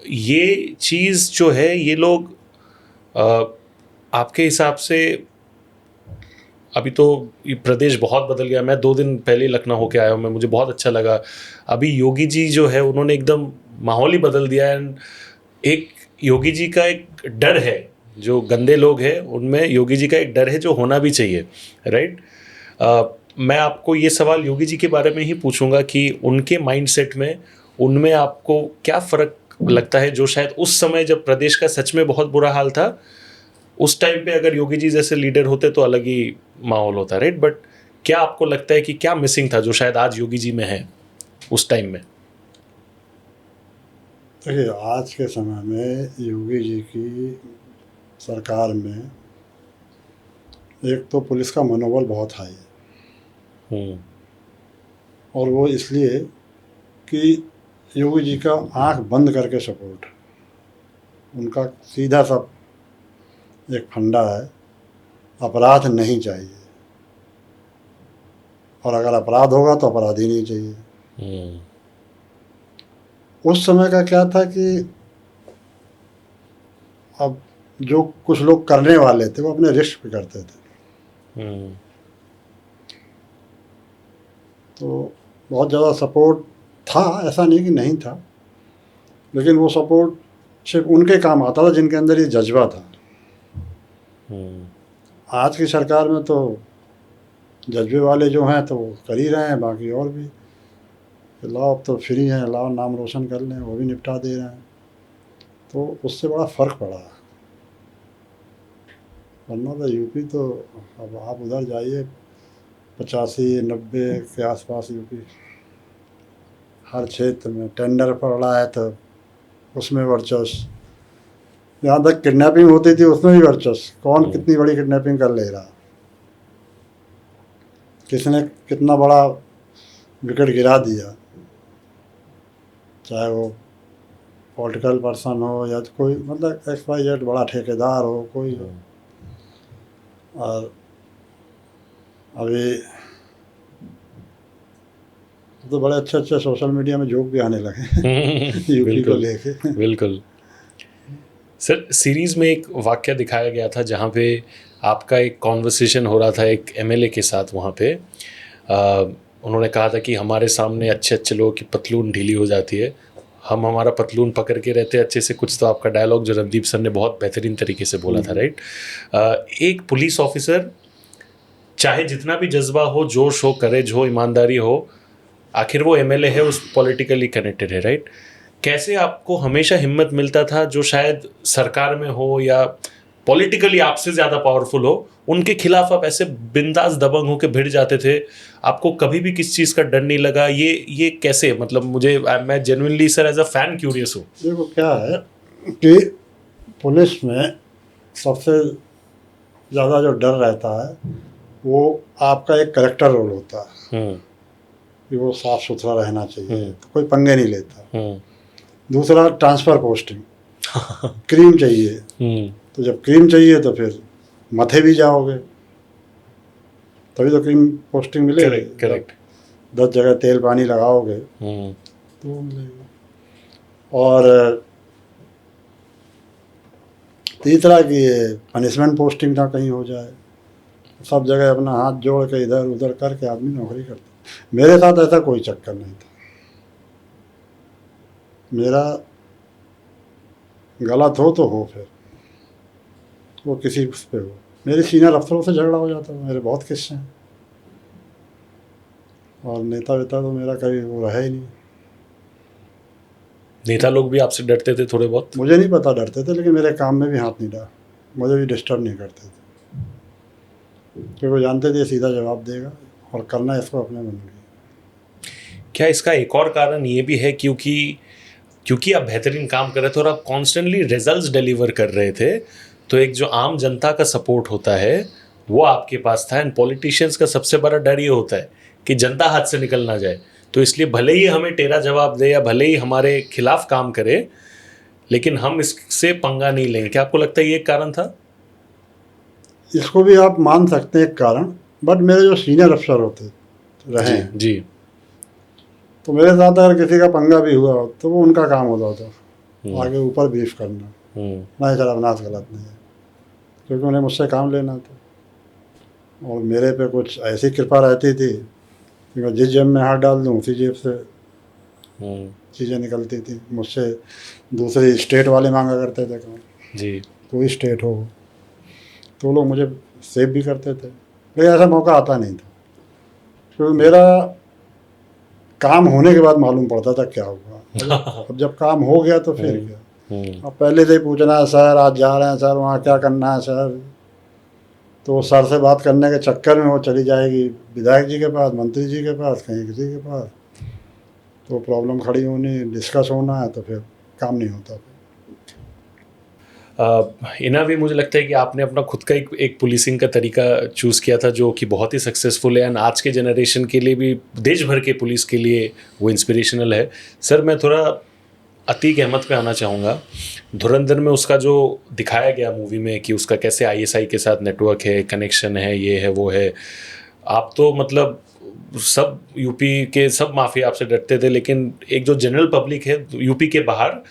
ये चीज़ जो है, ये लोग आपके हिसाब से, अभी तो ये प्रदेश बहुत बदल गया। मैं 2 दिन पहले लखनऊ होके आया हूँ, मैं, मुझे बहुत अच्छा लगा। अभी योगी जी जो है, उन्होंने एकदम माहौल ही बदल दिया है। एक योगी जी का एक डर है, जो गंदे लोग हैं उनमें योगी जी का एक डर है, जो होना भी चाहिए, राइट? मैं आपको ये सवाल योगी जी के बारे में ही पूछूंगा कि उनके माइंडसेट में, उनमें आपको क्या फ़र्क लगता है, जो शायद उस समय जब प्रदेश का सच में बहुत बुरा हाल था, उस टाइम पे अगर योगी जी जैसे लीडर होते तो अलग ही माहौल होता, राइट? बट क्या आपको लगता है कि क्या मिसिंग था जो शायद आज योगी जी में है उस टाइम में? देखिए, आज के समय में योगी जी की सरकार में एक तो पुलिस का मनोबल बहुत हाई है, हम्म, और वो इसलिए कि योगी जी का आंख बंद करके सपोर्ट, उनका सीधा सा एक फंडा है, अपराध नहीं चाहिए, और अगर अपराध होगा तो अपराध ही नहीं चाहिए। हम्म, उस समय का क्या था कि अब जो कुछ लोग करने वाले थे वो अपने रिस्क पे करते थे, हम्म, तो बहुत ज़्यादा सपोर्ट था, ऐसा नहीं कि नहीं था, लेकिन वो सपोर्ट सिर्फ उनके काम आता था जिनके अंदर ये जज्बा था। हम्म, आज की सरकार में तो जज्बे वाले जो हैं तो वो कर ही रहे हैं, बाकी और भी लाओ अब तो फ्री हैं, लाओ नाम रोशन कर लें, वो भी निपटा दे रहे हैं, तो उससे बड़ा फ़र्क पड़ा है। वरना तो यूपी तो, अब आप उधर जाइए 85-90 के आसपास यूपी, हर क्षेत्र में टेंडर पड़ रहा है तो उसमें वर्चस्व, यहाँ तक किडनैपिंग होती थी उसमें भी वर्चस्व, कौन कितनी बड़ी किडनैपिंग कर ले रहा, किसने कितना बड़ा विकेट गिरा दिया, चाहे वो पॉलिटिकल पर्सन हो या तो कोई मतलब XYZ बड़ा ठेकेदार हो कोई हो। और अभी तो बड़े अच्छे अच्छे सोशल मीडिया में जोक भी आने लगे यूपी को बिल्कुल लेके। बिल्कुल। सर, सीरीज में एक वाक्य दिखाया गया था जहाँ पे आपका एक कॉन्वर्सेशन हो रहा था एक एमएलए के साथ। वहाँ पे उन्होंने कहा था कि हमारे सामने अच्छे अच्छे लोगों की पतलून ढीली हो जाती है, हम हमारा पतलून पकड़ के रहते अच्छे से। कुछ तो आपका डायलॉग जो रणदीप सर ने बहुत बेहतरीन तरीके से बोला था, राइट? एक पुलिस ऑफिसर चाहे जितना भी जज्बा हो, जोश हो, करेज हो, ईमानदारी हो, आखिर वो एमएलए है, उस पॉलिटिकली कनेक्टेड है, राइट? कैसे आपको हमेशा हिम्मत मिलता था जो शायद सरकार में हो या पॉलिटिकली आपसे ज़्यादा पावरफुल हो, उनके खिलाफ आप ऐसे बिंदास दबंग होकर भिड़ जाते थे? आपको कभी भी किस चीज़ का डर नहीं लगा? ये कैसे, मतलब मुझे, मैं genuinely sir as a fan curious हूँ। देखो क्या है कि पुलिस में सबसे ज़्यादा जो डर रहता है वो आपका एक करेक्टर रोल होता है कि वो साफ़ सुथरा रहना चाहिए, तो कोई पंगे नहीं लेता। दूसरा ट्रांसफ़र पोस्टिंग, क्रीम चाहिए, तो जब क्रीम चाहिए तो फिर मथे भी जाओगे तभी तो क्रीम पोस्टिंग मिलेगी। करेक्ट। 10 जगह तेल पानी लगाओगे तो वो मिलेगी। और तीसरा कि ये पनिशमेंट पोस्टिंग ना कहीं हो जाए, सब जगह अपना हाथ जोड़ के इधर उधर करके आदमी नौकरी करता। मेरे साथ ऐसा कोई चक्कर नहीं था, मेरा गलत हो तो हो, फिर वो किसी उस पे हो। मेरे सीनियर अफसरों से झगड़ा हो जाता था, मेरे बहुत किस्से हैं, और नेता वेता तो मेरा कभी वो रहा ही नहीं। नेता लोग भी आपसे डरते थे थोड़े बहुत? मुझे नहीं पता डरते थे, लेकिन मेरे काम में भी हाथ नहीं डाला, मुझे भी डिस्टर्ब नहीं करते थे, क्योंकि वो जानते थे सीधा जवाब देगा और करना इसको अपने मन में। क्या इसका एक और कारण ये भी है क्योंकि आप बेहतरीन काम कर रहे थे और आप कॉन्स्टेंटली रिजल्ट्स डिलीवर कर रहे थे, तो एक जो आम जनता का सपोर्ट होता है वो आपके पास था। एंड पॉलिटिशियंस का सबसे बड़ा डर ये होता है कि जनता हाथ से निकल ना जाए, तो इसलिए भले ही हमें टेढ़ा जवाब दे या भले ही हमारे खिलाफ काम करे, लेकिन हम इससे पंगा नहीं लेंगे। क्या आपको लगता है ये एक कारण था? इसको भी आप मान सकते हैं एक कारण, बट मेरे जो सीनियर अफसर होते रहे हैं, जी, तो मेरे साथ अगर किसी का पंगा भी हुआ तो वो उनका काम होता था आगे ऊपर ब्रीफ करना, नहीं सर अविनाश गलत नहीं है, क्योंकि उन्हें मुझसे काम लेना था। और मेरे पे कुछ ऐसी कृपा रहती थी कि मैं जिस जेब में हाथ डाल दूँ उसी जेब से चीज़ें निकलती थी। मुझसे दूसरे स्टेट वाले मांगा करते थे काम, जी, कोई स्टेट हो तो लोग मुझे सेव भी करते थे, लेकिन ऐसा मौका आता नहीं था, क्योंकि मेरा काम होने के बाद मालूम पड़ता था क्या हुआ। अब जब काम हो गया तो फिर क्या, अब पहले से ही पूछना है, सर आज जा रहे हैं सर, वहाँ क्या करना है सर, तो सर से बात करने के चक्कर में वो चली जाएगी विधायक जी के पास, मंत्री जी के पास, कहीं किसी के पास, तो प्रॉब्लम खड़ी होनी, डिस्कस होना है, तो फिर काम नहीं होता। इना भी मुझे लगता है कि आपने अपना खुद का एक पुलिसिंग का तरीका चूज़ किया था जो कि बहुत ही सक्सेसफुल है, एंड आज के जनरेशन के लिए भी, देश भर के पुलिस के लिए वो इंस्पिरेशनल है। सर मैं थोड़ा अतीक अहमद पे आना चाहूँगा। धुरंधर में उसका जो दिखाया गया मूवी में कि उसका कैसे आईएसआई के साथ नेटवर्क है, कनेक्शन है, ये है वो है, आप तो मतलब सब यूपी के सब माफिया आपसे डरते थे, लेकिन एक जो जनरल पब्लिक है यूपी के बाहर,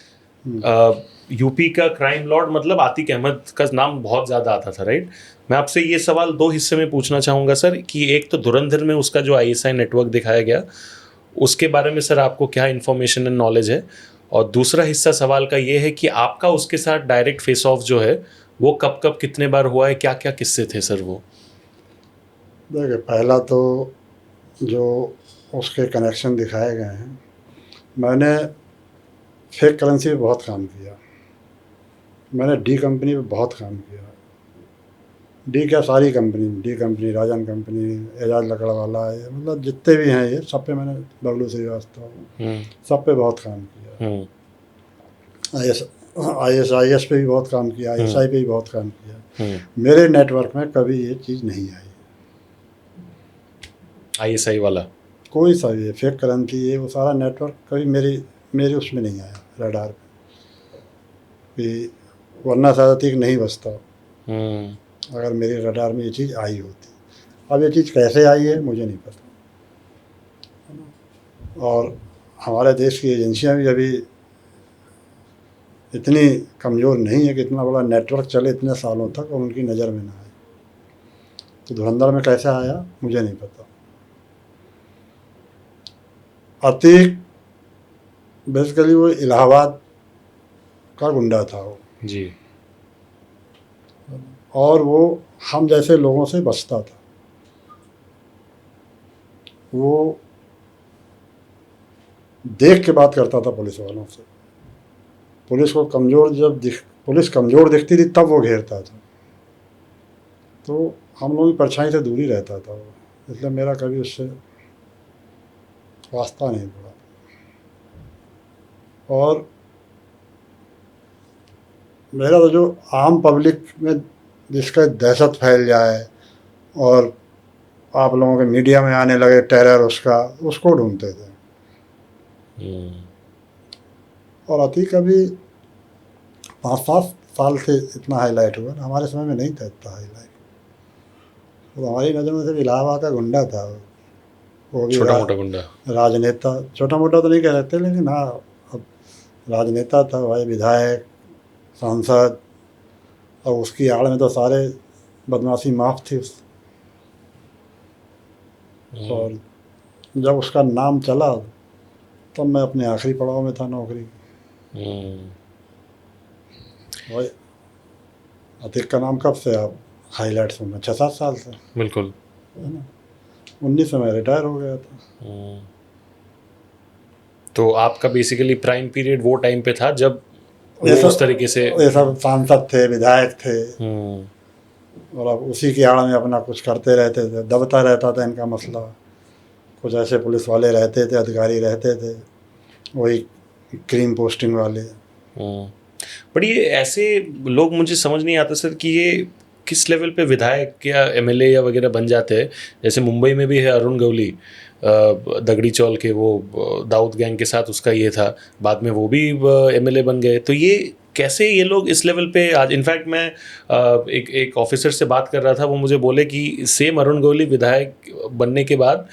यूपी का क्राइम लॉर्ड मतलब आतिक अहमद का नाम बहुत ज़्यादा आता था, राइट? मैं आपसे ये सवाल दो हिस्से में पूछना चाहूँगा सर, कि एक तो धुरंधर में उसका जो आईएसआई नेटवर्क दिखाया गया उसके बारे में सर आपको क्या इन्फॉर्मेशन एंड नॉलेज है, और दूसरा हिस्सा सवाल का ये है कि आपका उसके साथ डायरेक्ट फेस ऑफ जो है वो कब कब कितने बार हुआ है, क्या क्या किस्से थे सर वो? देखिए, पहला तो जो उसके कनेक्शन दिखाए गए हैं, मैंने फेक करेंसी पे बहुत काम किया, मैंने डी कंपनी पे बहुत काम किया, डी क्या सारी कंपनी, डी कंपनी, राजन कंपनी, एजाज लकड़वाला, ये मतलब जितने भी हैं ये सब पे मैंने, बबलू श्रीवास्तव, सब पे बहुत काम किया। आई एस पे भी बहुत काम किया, ISI पे भी बहुत काम किया। मेरे नेटवर्क में कभी ये चीज़ नहीं आई, आईएसआई वाला कोई सा ये फेक करेंसी, ये वो सारा नेटवर्क कभी मेरी उसमें नहीं आया, रडार पे, कि वरना शायद ठीक नहीं बचता अगर मेरे रडार में ये चीज़ आई होती। अब ये चीज़ कैसे आई है मुझे नहीं पता, और हमारे देश की एजेंसियां भी अभी इतनी कमज़ोर नहीं है कि इतना बड़ा नेटवर्क चले इतने सालों तक और उनकी नज़र में ना आए। तो धुरंधर में कैसे आया मुझे नहीं पता। अतीक बेसिकली वो इलाहाबाद का गुंडा था वो जी, और वो हम जैसे लोगों से बचता था। वो देख के बात करता था पुलिस वालों से, पुलिस को कमज़ोर पुलिस कमज़ोर दिखती थी तब वो घेरता था, तो हम लोगों की परछाई से दूरी रहता था वो, इसलिए मेरा कभी उससे वास्ता नहीं पड़ा। और मेरा तो जो आम पब्लिक में जिसका दहशत फैल जाए और आप लोगों के मीडिया में आने लगे टेरर उसको ढूंढते थे। और अतीक अभी 5-7 साल से इतना हाईलाइट हुआ, हमारे समय में नहीं था इतना हाईलाइट। तो हमारी नज़र में सिर्फ इलाहाबाद का गुंडा था वो भी छोटा मोटा गुंडा, राजनेता, छोटा मोटा तो नहीं कह सकते, लेकिन हाँ अब राजनेता था भाई, विधायक, सांसद, और उसकी आड़ में तो सारे बदमाशी माफ थी और जब उसका नाम चला तब मैं अपने आखिरी पड़ाव में था नौकरी। भाई अतीक का नाम कब से आप हाईलाइट्स में, 6-7 साल से, बिल्कुल, है ना। 19 में रिटायर हो गया था। तो आपका बेसिकली प्राइम पीरियड वो टाइम पे था जब उस तरीके से ये सब सांसद थे, विधायक थे, और अब उसी की आड़ में अपना कुछ करते रहते थे, दबता रहता था इनका मसला। कुछ ऐसे पुलिस वाले रहते थे, अधिकारी रहते थे, वही क्रीम पोस्टिंग वाले। बट ये ऐसे लोग मुझे समझ नहीं आता सर कि ये किस लेवल पे विधायक या एमएलए या वगैरह बन जाते हैं। जैसे मुंबई में भी है अरुण गवली, दगड़ी चौल के, वो दाऊद गैंग के साथ उसका ये था, बाद में वो भी एमएलए बन गए। तो ये कैसे ये लोग इस लेवल पे आज, इनफैक्ट मैं एक ऑफिसर से बात कर रहा था, वो मुझे बोले कि सेम अरुण गवली विधायक बनने के बाद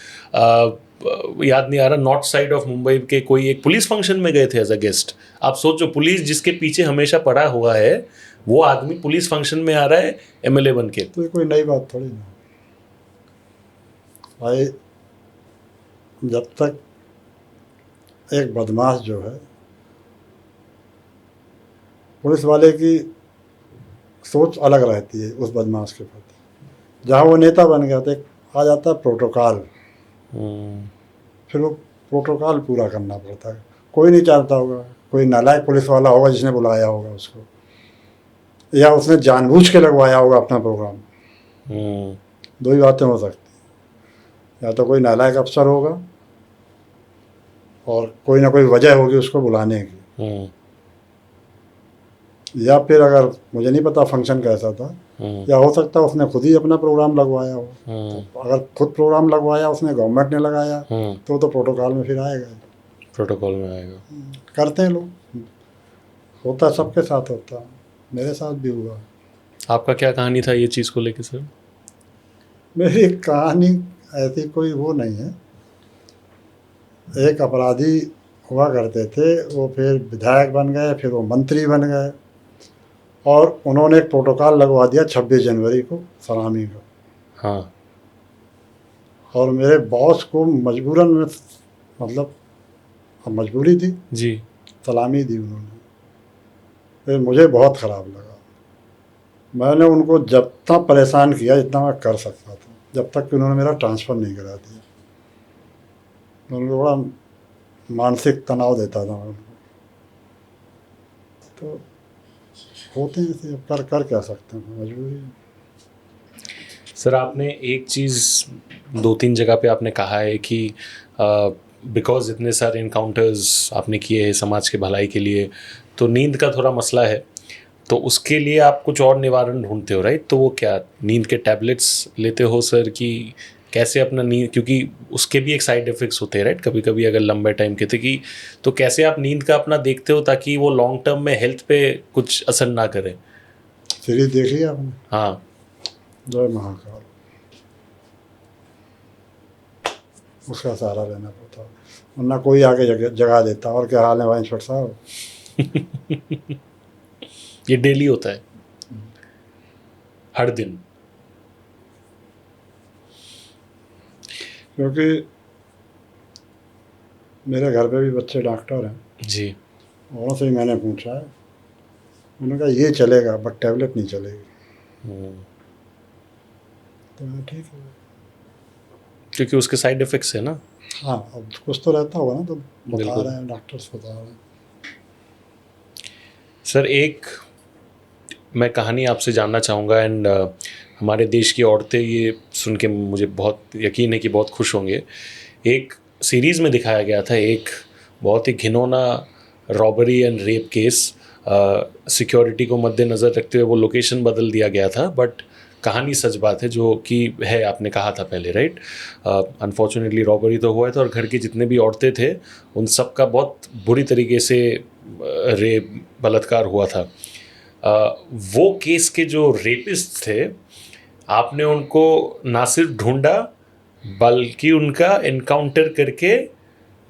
याद नहीं आ रहा, नॉर्थ साइड ऑफ मुंबई के कोई एक पुलिस फंक्शन में गए थे एज अ गेस्ट। आप सोचो, पुलिस जिसके पीछे हमेशा पड़ा हुआ है वो आदमी पुलिस फंक्शन में आ रहा है एमएलए बन के। तो ये कोई नई बात थोड़ी ना भाई। जब तक एक बदमाश जो है, पुलिस वाले की सोच अलग रहती है उस बदमाश के प्रति। जहाँ वो नेता बन गया तो एक आ जाता है प्रोटोकॉल, फिर वो प्रोटोकॉल पूरा करना पड़ता है। कोई नहीं चाहता होगा, कोई नालायक पुलिस वाला होगा जिसने बुलाया होगा उसको, या उसने जानबूझ के लगवाया होगा अपना प्रोग्राम। दो ही बातें हो सकती हैं, या तो कोई नालायक अफसर होगा और कोई ना कोई वजह होगी उसको बुलाने की, या फिर अगर मुझे नहीं पता फंक्शन कैसा था, या हो सकता है उसने खुद ही अपना प्रोग्राम लगवाया हो। तो अगर खुद प्रोग्राम लगवाया उसने, गवर्नमेंट ने लगाया, तो प्रोटोकॉल में फिर आएगा, प्रोटोकॉल में आएगा। करते हैं लोग, होता है, सबके साथ होता है, मेरे साथ भी हुआ। आपका क्या कहानी था ये चीज़ को लेकर सर? मेरी कहानी ऐसी कोई वो नहीं है। एक अपराधी हुआ करते थे, वो फिर विधायक बन गए, फिर वो मंत्री बन गए, और उन्होंने एक प्रोटोकॉल लगवा दिया 26 जनवरी को सलामी का। हाँ। और मेरे बॉस को मजबूरन में, मतलब अब मजबूरी थी, जी। सलामी दी उन्होंने। फिर मुझे बहुत ख़राब लगा। मैंने उनको जब तक परेशान किया जितना मैं कर सकता था, जब तक कि उन्होंने मेरा ट्रांसफ़र नहीं करा दिया। उनको बड़ा मानसिक तनाव देता था मैं उनको। तो होते हैं ऐसे, अब कर क्या सकते हैं, मजबूरी है। सर आपने एक चीज़ 2-3 जगह पे आपने कहा है कि बिकॉज इतने सारे इनकाउंटर्स आपने किए हैं समाज के भलाई के लिए, तो नींद का थोड़ा मसला है, तो उसके लिए आप कुछ और निवारण ढूंढते हो, राइट? तो वो क्या, नींद के टैबलेट्स लेते हो सर, कि कैसे अपना नींद, क्योंकि उसके भी एक साइड इफ़ेक्ट्स होते हैं, राइट? कभी कभी अगर लंबे टाइम के थे कि, तो कैसे आप नींद का अपना देखते हो ताकि वो लॉन्ग टर्म में हेल्थ पे कुछ असर ना करे? सीरीज देख लिया आपने? हाँ। जय महाकाल, उसका सहारा लेना पड़ता, वरना कोई आके जगा देता, और क्या हाल है भाई इंस्पेक्टर साहब? ये डेली होता है, हर दिन? क्योंकि मेरे घर पे भी बच्चे डॉक्टर हैं, जी। औरों से भी मैंने पूछा है, उन्होंने कहा ये चलेगा बट टैबलेट नहीं चलेगी। तो मैंने ठीक है, क्योंकि उसके साइड इफ़ेक्ट्स है ना। हाँ अब कुछ तो रहता होगा ना, तो बता बिल्कुल। रहे हैं, डॉक्टर्स बता रहे हैं। सर एक मैं कहानी आपसे जानना चाहूँगा, एंड हमारे देश की औरतें ये सुन के मुझे बहुत यकीन है कि बहुत खुश होंगे। एक सीरीज़ में दिखाया गया था एक बहुत ही घिनौना robbery and rape case. Security को मद्देनज़र रखते हुए वो लोकेशन बदल दिया गया था, बट कहानी सच बात है जो कि है, आपने कहा था पहले, राइट? अनफॉर्चुनेटली रॉबरी तो हुआ था और घर की जितने भी औरतें थे उन सब का बहुत बुरी तरीके से रेप, बलात्कार हुआ था। वो केस के जो रेपिस्ट थे, आपने उनको ना सिर्फ ढूंढा बल्कि उनका एनकाउंटर करके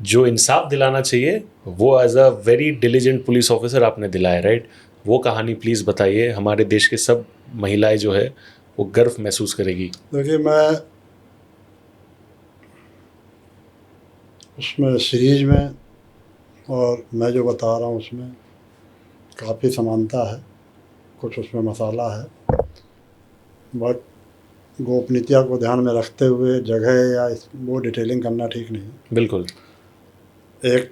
जो इंसाफ दिलाना चाहिए वो as a very diligent police officer आपने दिलाया, राइट? वो कहानी प्लीज़ बताइए, हमारे देश के सब महिलाएं जो है वो गर्व महसूस करेगी। देखिए, मैं उसमें सीरीज में और मैं जो बता रहा हूँ उसमें काफ़ी समानता है, कुछ उसमें मसाला है, बट गोपनीयता को ध्यान में रखते हुए जगह या वो डिटेलिंग करना ठीक नहीं। बिल्कुल। एक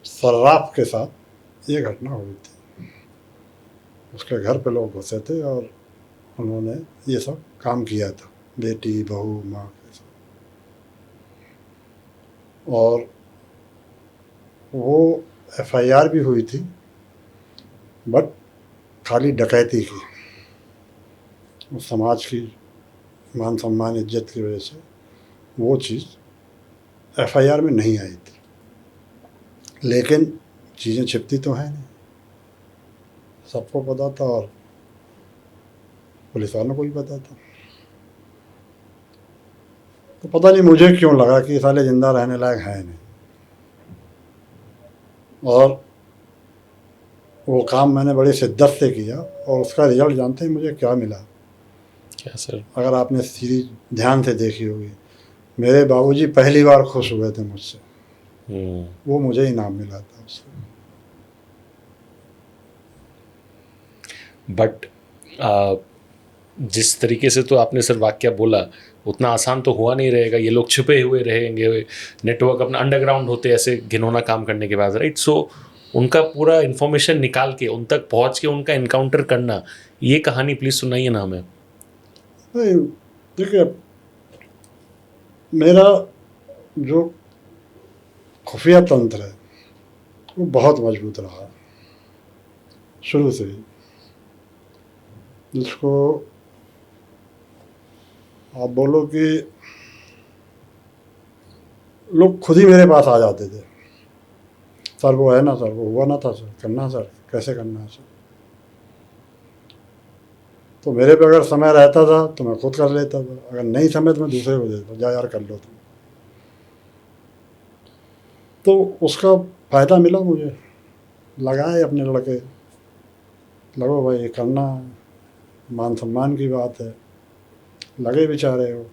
सर्राफ के साथ ये घटना हुई थी, उसके घर पे लोग घुसे थे और उन्होंने ये सब काम किया था, बेटी बहू माँ के साथ। और वो एफआईआर भी हुई थी, बट खाली डकैती की, उस समाज की मान सम्मान इज्जत की वजह से वो चीज़ एफआईआर में नहीं आई थी। लेकिन चीज़ें छिपती तो हैं नहीं, सबको पता था और पुलिस वालों को भी पता था। तो पता नहीं मुझे क्यों लगा कि साले ज़िंदा रहने लायक हैं नहीं, और वो काम मैंने बड़ी शिद्दत से किया, और उसका रिजल्ट जानते हैं मुझे क्या मिला? क्या सर? अगर आपने सीरीज ध्यान से देखी होगी, मेरे बाबूजी पहली बार खुश हुए थे मुझसे, वो मुझे इनाम मिला था उससे। बट जिस तरीके से तो आपने सर वाक्य बोला, उतना आसान तो हुआ नहीं रहेगा, ये लोग छिपे हुए रहेंगे, नेटवर्क अपना अंडरग्राउंड होते ऐसे घिनौना काम करने के बाद, राइट? सो उनका पूरा इन्फॉर्मेशन निकाल के उन तक पहुंच के उनका इनकाउंटर करना, ये कहानी प्लीज सुनाइए ना हमें। नहीं, देखिए, मेरा जो खुफिया तंत्र है वो बहुत मजबूत रहा शुरू से ही, जिसको आप बोलो कि लोग खुद ही मेरे पास आ जाते थे, सर वो है ना, सर वो हुआ ना था, सर करना, सर कैसे करना है सर। तो मेरे पे अगर समय रहता था तो मैं खुद कर लेता था, अगर नहीं समय तो मैं दूसरे को दे देता, जा यार कर लो तुम। तो उसका फ़ायदा मिला मुझे, लगाए अपने लड़के, लगो भाई ये करना, मान सम्मान की बात है, लगे बेचारे हो,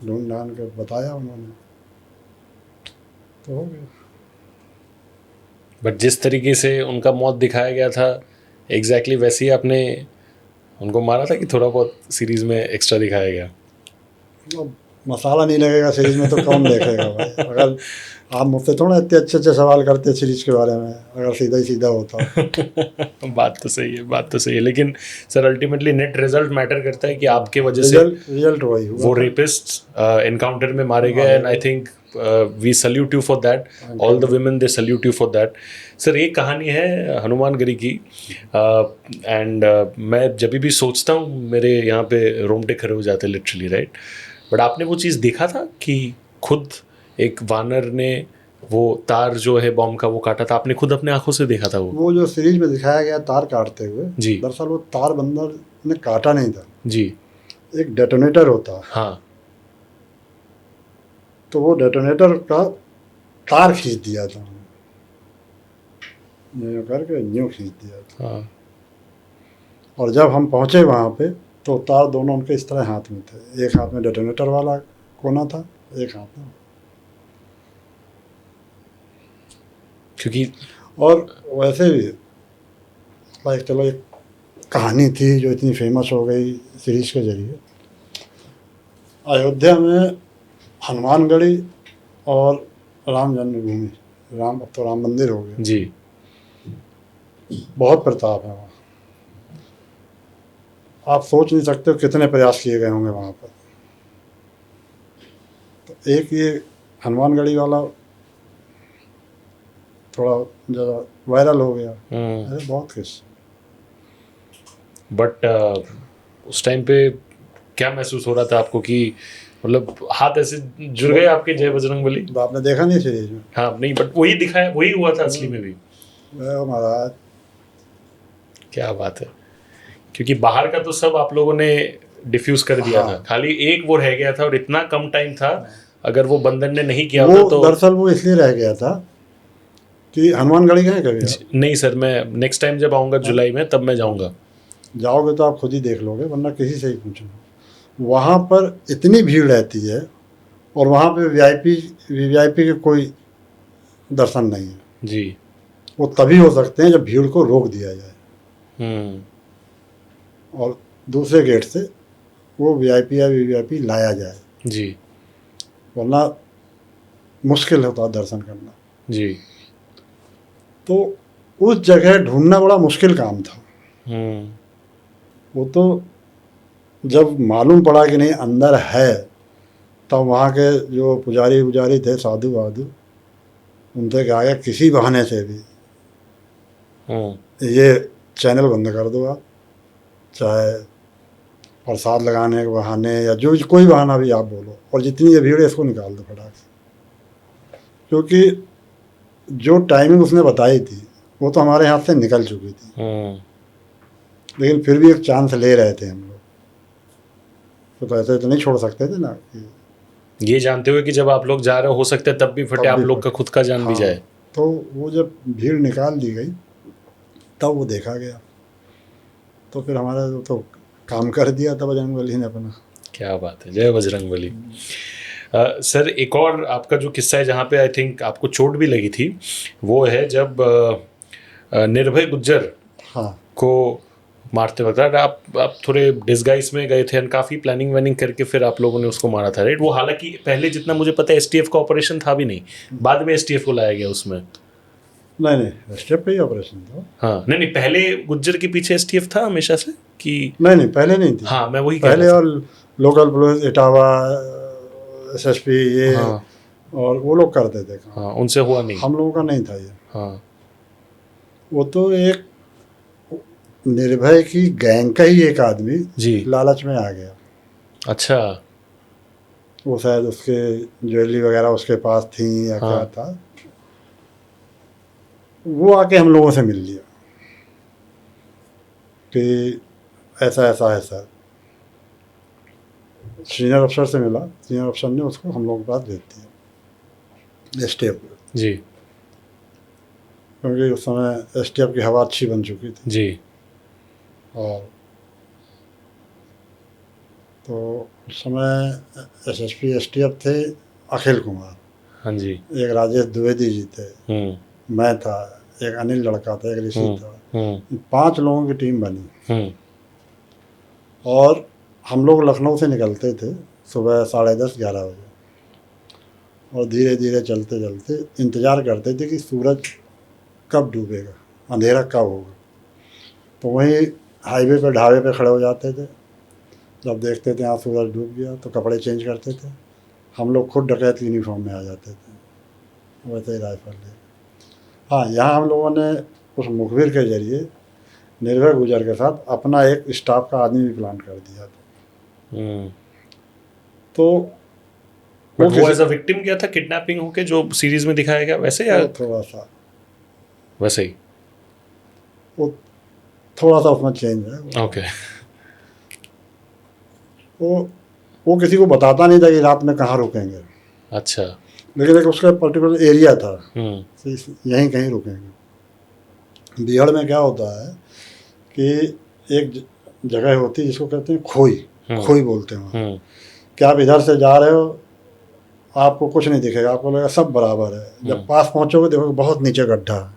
ढूंढ ढांड के बताया उन्होंने, तो हो गया। बट जिस तरीके से उनका मौत दिखाया गया था, एग्जैक्टली वैसे ही आपने उनको मारा था कि थोड़ा बहुत सीरीज में एक्स्ट्रा दिखाया गया? अब मसाला नहीं लगेगा सीरीज में तो कौन देखेगा भाई। अगर आप मुझसे थोड़ा इतने अच्छे अच्छे सवाल करते सीरीज के बारे में, अगर सीधा ही सीधा होता। बात तो सही है, बात तो सही है, लेकिन sir ultimately net result matter करता है कि आपके वजह से रिजल्ट वही हुआ, वो रेपिस्ट एनकाउंटर में मारे गए, and I think we salute you for that, all the women they salute you for that. Sir एक कहानी है हनुमानगढ़ी की, एंड मैं जब भी सोचता हूँ मेरे यहाँ पे रोंगटे खड़े हो जाते लिटरली, राइट? बट आपने वो चीज़ देखा था कि खुद एक वानर ने वो तार जो है बॉम्ब का वो काटा था, आपने खुद अपने आंखों से देखा था वो जो सीरीज में दिखाया गया तार काटते हुए, जी, दरअसल वो तार बंदर ने काटा नहीं था जी, एक डेटोनेटर होता, हाँ, तो वो डेटोनेटर का तार खींच दिया था, यूँ करके यूँ खींच दिया था, हाँ, और जब हम पहुँचे वहाँ पे तो तार दोनों उनके इस तरह हाथ में थे, एक हाथ में डेटोनेटर वाला कोना था, एक हाथ में, क्योंकि और वैसे भी लाइक चलो एक कहानी थी जो इतनी फेमस हो गई सीरीज के जरिए। अयोध्या में हनुमानगढ़ी और राम जन्मभूमि, राम अब तो राम मंदिर हो गया जी, बहुत प्रताप है वहाँ, आप सोच नहीं सकते हो कितने प्रयास किए गए होंगे वहाँ पर। तो एक ये हनुमानगढ़ी वाला थोड़ा ज़्यादा वायरल हो गया, अरे बहुत किस। बट उस टाइम पे क्या महसूस हो रहा था आपको कि मतलब हाथ ऐसे जुड़ गए आपके जय बजरंगबली? तो आपने देखा नहीं सीरीज में? हाँ, नहीं, बट वही दिखाया, वही हुआ था असली में भी। महाराज क्या बात है, क्योंकि बाहर का तो सब आप लोगों ने डिफ्यूज कर दिया था, खाली एक वो रह गया था, और इतना कम टाइम था, अगर वो बंदन ने नहीं किया होता तो। दरअसल वो इसलिए रह गया था कि हनुमानगढ़ी गए कभी? नहीं सर, मैं नेक्स्ट टाइम जब आऊँगा जुलाई में तब मैं जाऊँगा। जाओगे तो आप खुद ही देख लोगे, वरना किसी से ही पूछना। वहाँ पर इतनी भीड़ रहती है, और वहाँ पे वीवीआईपी के कोई दर्शन नहीं है जी, वो तभी हो सकते हैं जब भीड़ को रोक दिया जाए और दूसरे गेट से वो वीआईपी या वीवीआईपी लाया जाए जी, वरना मुश्किल होता दर्शन करना जी। तो उस जगह ढूंढना बड़ा मुश्किल काम था। वो तो जब मालूम पड़ा कि नहीं अंदर है, तब वहाँ के जो पुजारी थे, साधु वाधु, उनसे कहा गया किसी बहाने से भी ये चैनल बंद कर दो आप, चाहे प्रसाद लगाने के बहाने या जो कोई बहाना भी आप बोलो, और जितनी ये भीड़ है इसको निकाल दो फटाक से। क्योंकि जो टाइमिंग उसने बताई थी वो तो हमारे हाथ से निकल चुकी थी, लेकिन फिर भी एक चांस ले रहे थे हम लोग, तो ऐसे तो नहीं छोड़ सकते थे ना, ये जानते हुए कि जब आप लोग जा रहे हो सकते हैं तब भी फटे, आप लोग का खुद का जान भी जाए। तो वो जब भीड़ निकाल दी गई तब वो देखा गया, तो फिर हमारा तो काम कर दिया था बजरंगबली ने अपना। क्या बात है, जय बजरंगबली। सर एक और आपका जो किस्सा है जहाँ पे आई थिंक आपको चोट भी लगी थी, वो है जब निर्भय गुज्जर को मारते वक्त राइट, आप थोड़े डिस्गाइज में गए थे, काफ़ी प्लानिंग वैनिंग करके फिर आप लोगों ने उसको मारा था राइट। वो हालांकि पहले जितना मुझे पता है एसटीएफ का ऑपरेशन था भी नहीं, बाद में एसटीएफ को लाया गया उसमें। नहीं नहीं, स्टेप पे ही ऑपरेशन था। हाँ नहीं नहीं, पहले गुज्जर के पीछे एसटीएफ था हमेशा से कि? नहीं नहीं, पहले नहीं थी। हाँ मैं वही कह पहले रहा था। और लोकल पुलिस, इटावा, एसएसपी, ये हाँ और वो लोग करते थे काम। हाँ, उनसे हुआ नहीं। हम लोगों का नहीं था ये। हाँ वो तो एक निर्भय की गैंग का ही एक आदमी जी। लालच में आ गया। अच्छा। वो शायद उसके ज्वेलरी वगैरह उसके पास थी या हाँ। क्या था, वो आके हम लोगों से मिल लिया कि ऐसा ऐसा है सर। सीनियर अफसर से मिला, सीनियर अफसर ने उसको हम लोगों के पास भेज दिया एसटीएफ, जी क्योंकि उस समय एसटीएफ की हवा अच्छी बन चुकी थी। जी। और तो उस समय एसएसपी एसटीएफ थे अखिल कुमार, हाँ जी। एक राजेश द्विवेदी जी थे, हम्म मैं था, एक अनिल लड़का था, एक ऋषि हम्म था। हम्म 5 लोगों की टीम बनी हम्म और हम लोग लखनऊ से निकलते थे सुबह 10:30-11 बजे, और धीरे धीरे चलते चलते इंतज़ार करते थे कि सूरज कब डूबेगा, अंधेरा कब होगा। तो वहीं हाईवे पे ढाबे पे खड़े हो जाते थे। जब देखते थे यहाँ सूरज डूब गया तो कपड़े चेंज करते थे, हम लोग खुद डकैत की यूनिफॉर्म में आ जाते थे, वैसे ही राइफल ले। हाँ, यहाँ हम लोगों ने उस मुखबिर के जरिए निर्भय गुजर के साथ अपना एक स्टाफ का आदमी भी प्लान कर दिया था। हम्म। तो बट वो किसी- एज अ विक्टिम गया था किडनैपिंग होके जो सीरीज में दिखाया गया वैसे, या वो थोड़ा सा वैसे ही? वो थोड़ा सा उसमें चेंज है। ओके। वो किसी को बताता नहीं था कि रात में कहाँ रुकेंगे, अच्छा। लेकिन एक उसका पर्टिकुलर एरिया था हम्म कि यहीं कहीं रुकेंगे। बिहार में क्या होता है कि एक जगह होती है जिसको कहते हैं खोई, खोई बोलते हैं वहाँ। कि आप इधर से जा रहे हो, आपको कुछ नहीं दिखेगा, आपको लगेगा सब बराबर है, जब पास पहुँचोगे देखोगे बहुत नीचे गड्ढा है।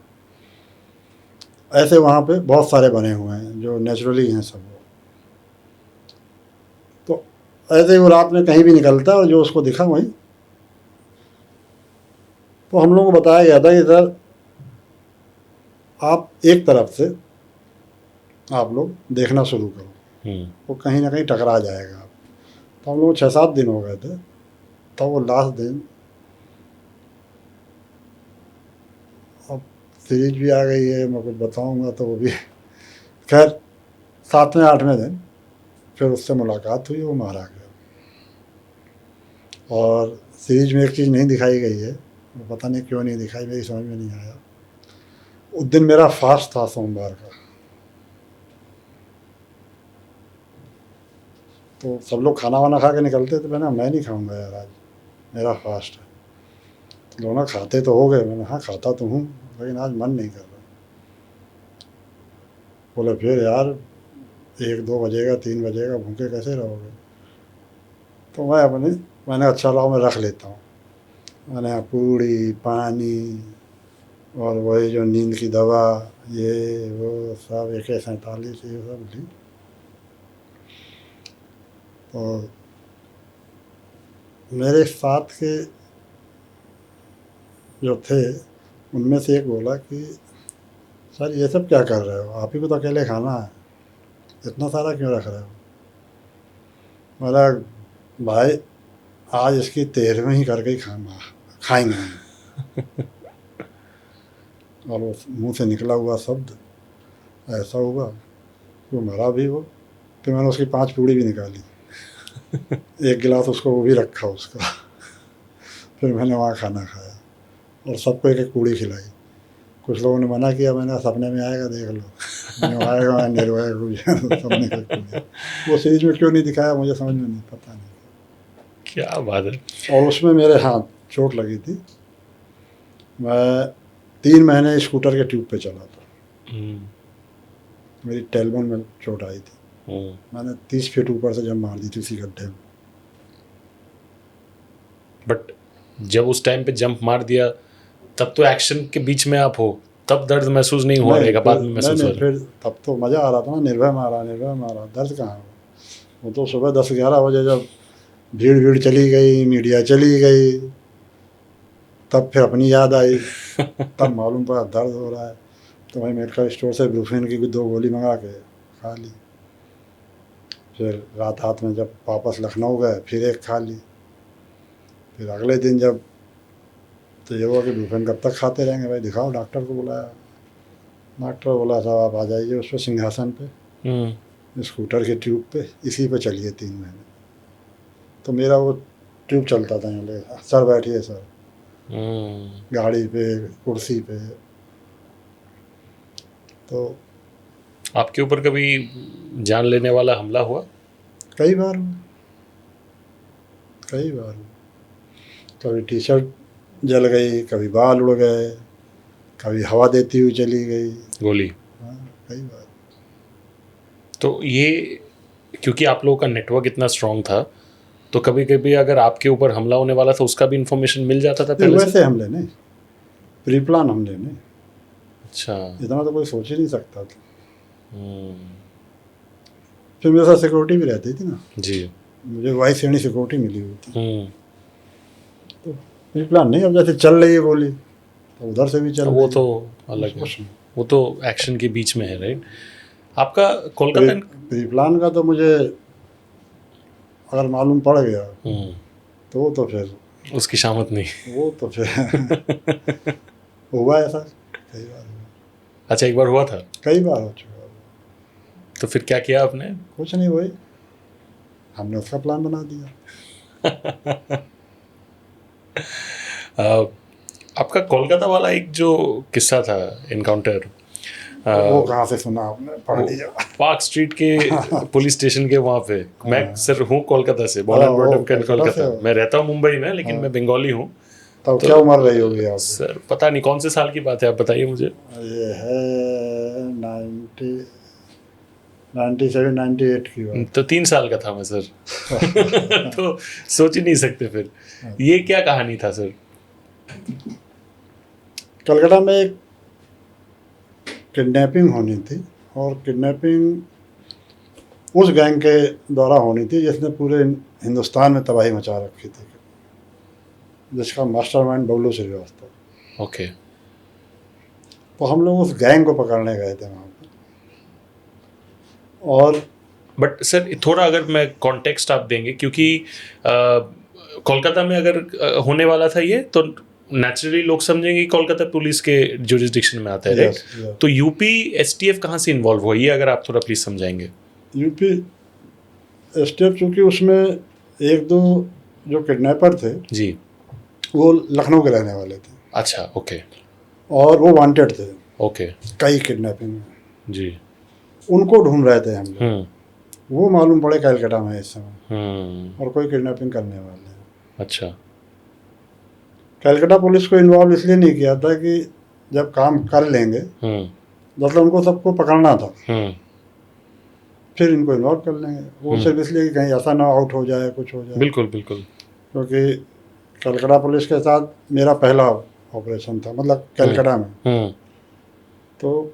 ऐसे वहाँ पे बहुत सारे बने हुए हैं जो नेचुरली हैं सब। तो ऐसे ही वो रात में कहीं भी निकलता है और जो उसको दिखा वहीं। तो हम लोगों को बताया गया था कि सर आप एक तरफ से आप लोग देखना शुरू करो, वो कहीं ना कहीं टकरा जाएगा आप। तो हम लोग 6-7 दिन हो गए थे, तब वो लास्ट दिन, अब सीरीज भी आ गई है, मैं कुछ बताऊंगा तो वो भी खैर 7वें-8वें दिन फिर उससे मुलाकात हुई, वो मारा गया। और सीरीज में एक चीज़ नहीं दिखाई गई है, वो पता नहीं क्यों नहीं दिखाई, मेरी समझ में नहीं आया। उस दिन मेरा फास्ट था सोमवार का, तो सब लोग खाना वाना खा के निकलते थे। मैंने मैं नहीं खाऊंगा यार, आज मेरा फास्ट है। तो दोनों खाते तो हो गए, मैंने हाँ खाता तो हूँ, लेकिन आज मन नहीं कर रहा। बोले फिर यार 1-2 बजेगा, 3 बजेगा, भूखे कैसे रहोगे। तो मैंने अच्छा लाओ मैं रख लेता हूँ। मैंने यहाँ पूड़ी, पानी और वही जो नींद की दवा, ये वो सब AK-47 ये सब ली। तो मेरे साथ के जो थे उनमें से एक बोला कि सर ये सब क्या कर रहे हो, आप ही को तो अकेले खाना है, इतना सारा क्यों रख रहे हो। बोला भाई आज इसकी 13वीं ही करके ही खाएंगे हम। और वो मुंह से निकला हुआ शब्द ऐसा हुआ कि वो मरा भी वो। फिर मैंने उसकी 5 पूड़ी भी निकाली, एक गिलास उसको वो भी रखा उसका। फिर मैंने वहाँ खाना खाया और सबको एक पूड़ी खिलाई। कुछ लोगों ने मना किया, मैंने सपने में आएगा देख लो, जो आएगा मैं निर्भय सबने एक पूड़ी। वो सीरीज में क्यों नहीं दिखाया मुझे समझ में नहीं, पता नहीं क्या बात है। और उसमें मेरे हाथ चोट लगी थी। मैं 3 महीने स्कूटर के ट्यूब पे चला था, मेरी टेलबोन में चोट आई थी। मैंने 30 फीट ऊपर से जंप मार दी थी उसी गड्ढे में। बट जब उस टाइम पे जंप मार दिया तब तो एक्शन के बीच में आप हो, तब दर्द महसूस नहीं हुआ रहेगा, बाद में महसूस हो नहीं, रहा फिर तब तो मज़ा आ रहा था ना, निर्भय मारा, दर्द कहाँ हुआ। वो तो सुबह 10-11 बजे जब भीड़ चली गई, मीडिया चली गई, तब फिर अपनी याद आई, तब मालूम पड़ा दर्द हो रहा है। तो वहीं मेडिकल स्टोर से ब्रूफिन की 2 गोली मंगा के खा ली। फिर रात में जब वापस लखनऊ गए फिर एक खा ली। फिर अगले दिन जब तो ये हुआ कि ब्रूफिन कब तक खाते रहेंगे भाई, दिखाओ, डॉक्टर को बुलाया। डॉक्टर बोला साहब आप आ जाइए उस पर सिंहासन पे, स्कूटर के ट्यूब पे, इसी पे चलिए 3 महीने। तो मेरा वो ट्यूब चलता था, यूँ ले सर बैठिए सर, गाड़ी पे, कुर्सी पे। तो आपके ऊपर कभी जान लेने वाला हमला हुआ? कई बार हुआ, कभी टी शर्ट जल गई, कभी बाल उड़ गए, कभी हवा देती हुई चली गई गोली। हाँ, कई बार। तो ये क्योंकि आप लोगों का नेटवर्क इतना स्ट्रांग था, तो कभी कभी अगर आपके ऊपर हमला होने वाला था उसका भी इंफॉर्मेशन मिल जाता था पहले से? वैसे हमले नहीं, प्री प्लान हमले नहीं। अच्छा। इतना तो कोई सोच ही नहीं सकता था। फिर मेरे साथ सिक्योरिटी भी रहती थी ना जी। मुझे वाई श्रेणी सिक्योरिटी मिली हुई थी। तो प्री प्लान नहीं, अब जैसे चल रही है गोली तो उधर से भी चल रही वो है, तो अलग है, कुछ नहीं। वो तो एक्शन के बीच में है, राइट? आपका कोलकाता प्री प्लान का तो मुझे अगर मालूम पड़ गया तो फिर उसकी शामत नहीं। वो तो फिर हुआ ऐसा कई बार हुआ। अच्छा, एक बार हुआ था? कई बार हो चुका। तो फिर क्या किया आपने? कुछ नहीं, वही हमने उसका प्लान बना दिया। आपका कोलकाता वाला एक जो किस्सा था, इनकाउंटर, वो कहाँ से सुना आपने, पढ़ लिया? पार्क स्ट्रीट के पुलिस स्टेशन के वहाँ पे। मैं सर हूँ कोलकाता से, born and brought up in Kolkata. मैं रहता हूँ मुंबई में, लेकिन मैं बंगाली हूँ। तो क्या उम्र रही होगी आप? सर पता नहीं कौन से साल की बात है, आप बताइए मुझे। ये है 97 98 की बात। तो 3 साल का था मैं सर। तो सोच ही नहीं सकते फिर। ये क्या कहानी था सर? कलकत्ता में एक किडनैपिंग होनी थी, और किडनैपिंग उस गैंग के द्वारा होनी थी जिसने पूरे हिंदुस्तान में तबाही मचा रखी थी, जिसका मास्टरमाइंड बबलू श्रीवास्तव। ओके। तो हम लोग उस गैंग को पकड़ने गए थे वहाँ पर। और बट सर थोड़ा अगर मैं कॉन्टेक्स्ट आप देंगे, क्योंकि कोलकाता में अगर होने वाला था ये, तो नेचुरली लोग समझेंगे कि कोलकाता पुलिस के जुरिस्डिक्शन में आता है, राइट? तो यूपी एसटीएफ कहाँ से इन्वॉल्व हुआ, ये अगर आप थोड़ा प्लीज समझाएंगे। यूपी एसटीएफ, चूँकि उसमें 1-2 जो किडनैपर थे जी, वो लखनऊ के रहने वाले थे। अच्छा, ओके। और वो वांटेड थे ओके कई किडनैपिंग में। जी। उनको ढूंढ रहे थे हम लोग। वो मालूम पड़े कलकत्ता में इस समय, और कोई किडनैपिंग करने वाले हैं। अच्छा। कलकत्ता पुलिस को इन्वॉल्व इसलिए नहीं किया था कि जब काम कर लेंगे, मतलब उनको सबको पकड़ना था, फिर इनको इन्वॉल्व कर लेंगे। वो सिर्फ इसलिए कि कहीं ऐसा ना आउट हो जाए, कुछ हो जाए। बिल्कुल बिल्कुल। क्योंकि कलकत्ता पुलिस के साथ मेरा पहला ऑपरेशन था, मतलब कलकत्ता में। तो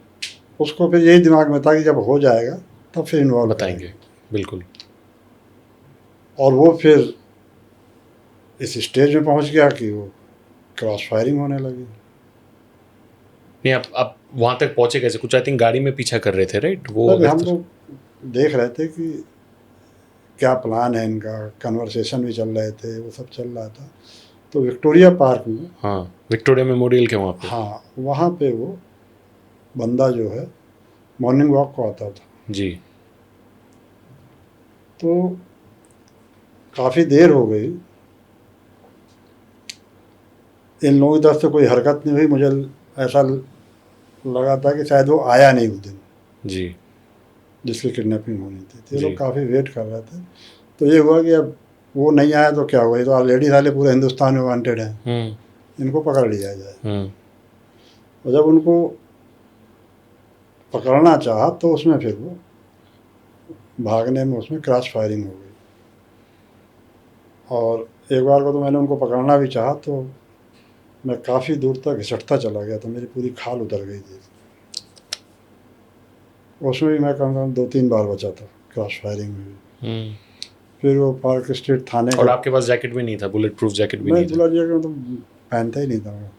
उसको फिर यही दिमाग में था कि जब हो जाएगा तब फिर इन्वॉल्व बताएंगे। बिल्कुल। और वो फिर इस स्टेज में पहुंच गया कि वो क्रॉस फायरिंग होने लगी। नहीं, आप वहाँ तक पहुँचे कैसे? कुछ आई थिंक गाड़ी में पीछा कर रहे थे, राइट? वो हम लोग देख रहे थे कि क्या प्लान है इनका, कन्वर्सेशन भी चल रहे थे, वो सब चल रहा था। तो विक्टोरिया पार्क में, हाँ, विक्टोरिया मेमोरियल के वहाँ पे, हाँ, वहाँ पे वो बंदा जो है मॉर्निंग वॉक को आता था जी। तो काफ़ी देर हो गई, इन लोगों की तरफ से कोई हरकत नहीं हुई। मुझे ऐसा लगा था कि शायद वो आया नहीं उस दिन जी, जिसकी किडनैपिंग होनी थी। तो ये लोग काफ़ी वेट कर रहे थे। तो ये हुआ कि अब वो नहीं आया तो क्या हुआ, ये तो ऑलरेडी साले पूरे हिंदुस्तान में वांटेड हैं, इनको पकड़ लिया जाए। और जब उनको पकड़ना चाहा तो उसमें फिर वो भागने में उसमें क्रॉस फायरिंग हो गई। और एक बार को तो मैंने उनको पकड़ना भी चाहा तो मैं काफ़ी दूर तक घिसटता चला गया था, मेरी पूरी खाल उतर गई थी। उसमें भी मैं कम से कम 2-3 बार बचा था, क्रॉस फायरिंग में भी। फिर वो पार्क स्ट्रीट थाने और के, आपके पास जैकेट भी नहीं था, बुलेट प्रूफ जैकेट भी मैं नहीं था? बुलेट जैकेट तो पहनता ही नहीं था मैं,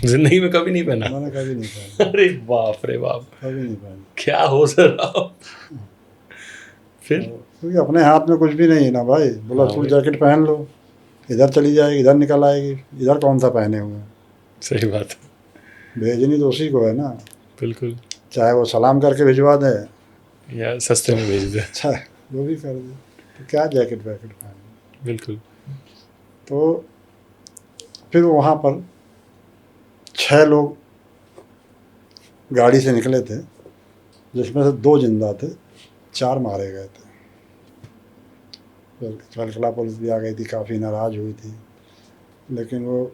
जिंदगी में कभी नहीं पहना? मैंने कभी नहीं पहना, अरे बाप रे बाप, कभी नहीं पहना। क्या हो सर आप? फिर? क्योंकि अपने हाथ में कुछ भी नहीं है ना भाई, बुलेट प्रूफ भाई। जैकेट पहन लो, इधर चली जाएगी, इधर निकल आएगी, इधर कौन सा पहने हुए हैं, सही बात है, भेजनी तो उसी को है ना, बिल्कुल। चाहे वो सलाम करके भिजवा दे, या सस्ते में भेज दे। चाहे वो भी कर दे, तो क्या जैकेट वैकेट पहने। बिल्कुल। तो फिर वहाँ पर 6 लोग गाड़ी से निकले थे, जिसमें से 2 जिंदा थे, 4 मारे गए थे। फिर कलकत्ता पुलिस भी आ गई थी, काफ़ी नाराज़ हुई थी, लेकिन वो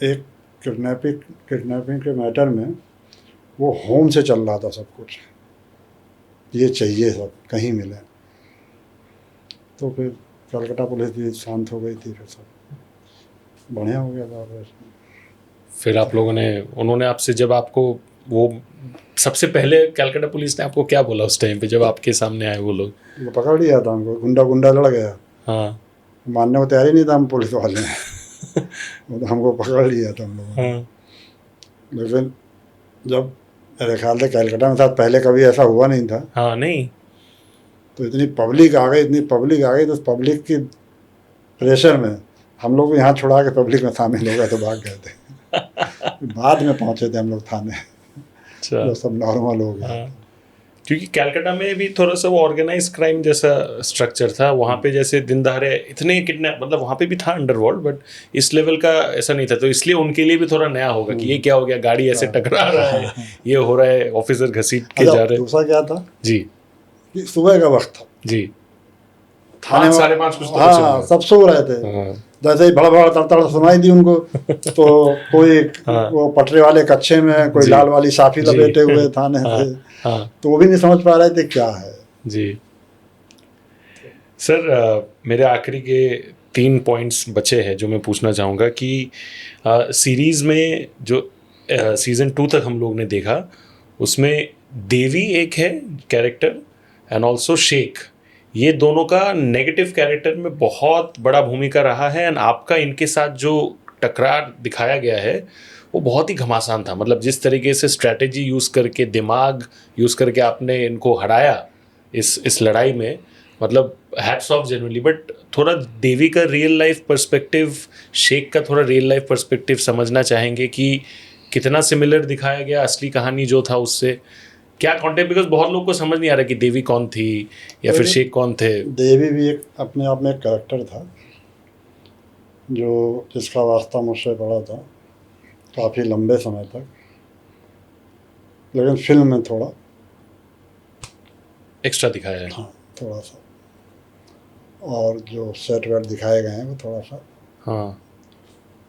एक किडनैपिंग के मैटर में वो होम से चल रहा था सब कुछ, ये चाहिए सब कहीं मिले। तो फिर कलकत्ता पुलिस भी शांत हो गई थी, फिर सब बढ़िया हो गया था ऑपरेशन। फिर आप लोगों ने, उन्होंने आपसे जब आपको वो सबसे पहले कलकत्ता पुलिस ने आपको क्या बोला उस टाइम पे जब आपके सामने आए वो लोग? वो पकड़ लिया था हमको, गुंडा लड़ गया, हाँ मानने को तैयार ही नहीं था हम पुलिस वाले वो तो हमको पकड़ लिया था हम लोगों ने। हाँ लेकिन जब मेरे ख्याल से कलकत्ता में साथ पहले कभी ऐसा हुआ नहीं था, हाँ। नहीं, तो इतनी पब्लिक आ गई तो उस पब्लिक की प्रेशर में हम लोग को यहाँ छुड़ा के पब्लिक में शामिल हो गए, तो भाग गए थे बाद में पहुँचे थे हम लोग थाने, अच्छा। जो सब नॉर्मल हो गया। हाँ, क्योंकि कलकत्ता में भी थोड़ा सा वो ऑर्गेनाइज क्राइम जैसा स्ट्रक्चर था वहाँ पे, जैसे दिन दहाड़े इतने किडनैप, मतलब वहाँ पे भी था अंडरवर्ल्ड, बट इस लेवल का ऐसा नहीं था, तो इसलिए उनके लिए भी थोड़ा नया होगा कि ये क्या हो गया, गाड़ी ऐसे टकरा रहा है, ये हो रहा है, ऑफिसर घसीट के जा रहे। दूसरा क्या था जी कि सुबह का वक्त था, जी, थाने 5-5:30 कुछ तो बचे हाँ होंगे। सब सो रहे थे, हाँ जैसे ही भड़ तड़तड़ सुनाई दी उनको, तो कोई हाँ। वो पटरे वाले कच्चे में, कोई जी। लाल वाली साफी जी। लपेटे हुए थाने हाँ से, हाँ तो वो भी नहीं समझ पा रहे थे क्या है। जी। सर मेरे आखिरी के 3 पॉइंट्स बचे हैं जो मैं पूछना चाहूँगा कि सीरीज़ में जो सीज़न 2 तक हम लोग ने देखा, उसमें देवी एक है कैरेक्टर एंड ऑल्सो शेख, ये दोनों का नेगेटिव कैरेक्टर में बहुत बड़ा भूमिका रहा है, एंड आपका इनके साथ जो टकरार दिखाया गया है वो बहुत ही घमासान था। मतलब जिस तरीके से स्ट्रैटेजी यूज़ करके, दिमाग यूज़ करके आपने इनको हराया इस लड़ाई में, मतलब हैट्स ऑफ जेन्युइनली। बट थोड़ा देवी का रियल लाइफ पर्सपेक्टिव, शेख का थोड़ा रियल लाइफ पर्सपेक्टिव समझना चाहेंगे कि कितना सिमिलर दिखाया गया असली कहानी जो था उससे, क्या कॉन्टेक्ट, बिकॉज बहुत लोग को समझ नहीं आ रहा कि देवी कौन थी या फिर शेख कौन थे। देवी भी एक अपने आप में एक कैरेक्टर था, जो जिसका वास्ता मुझसे पड़ा था काफ़ी लंबे समय तक, लेकिन फिल्म में थोड़ा एक्स्ट्रा दिखाया है। हाँ थोड़ा सा, और जो सेट वेट दिखाए गए हैं वो थोड़ा सा, हाँ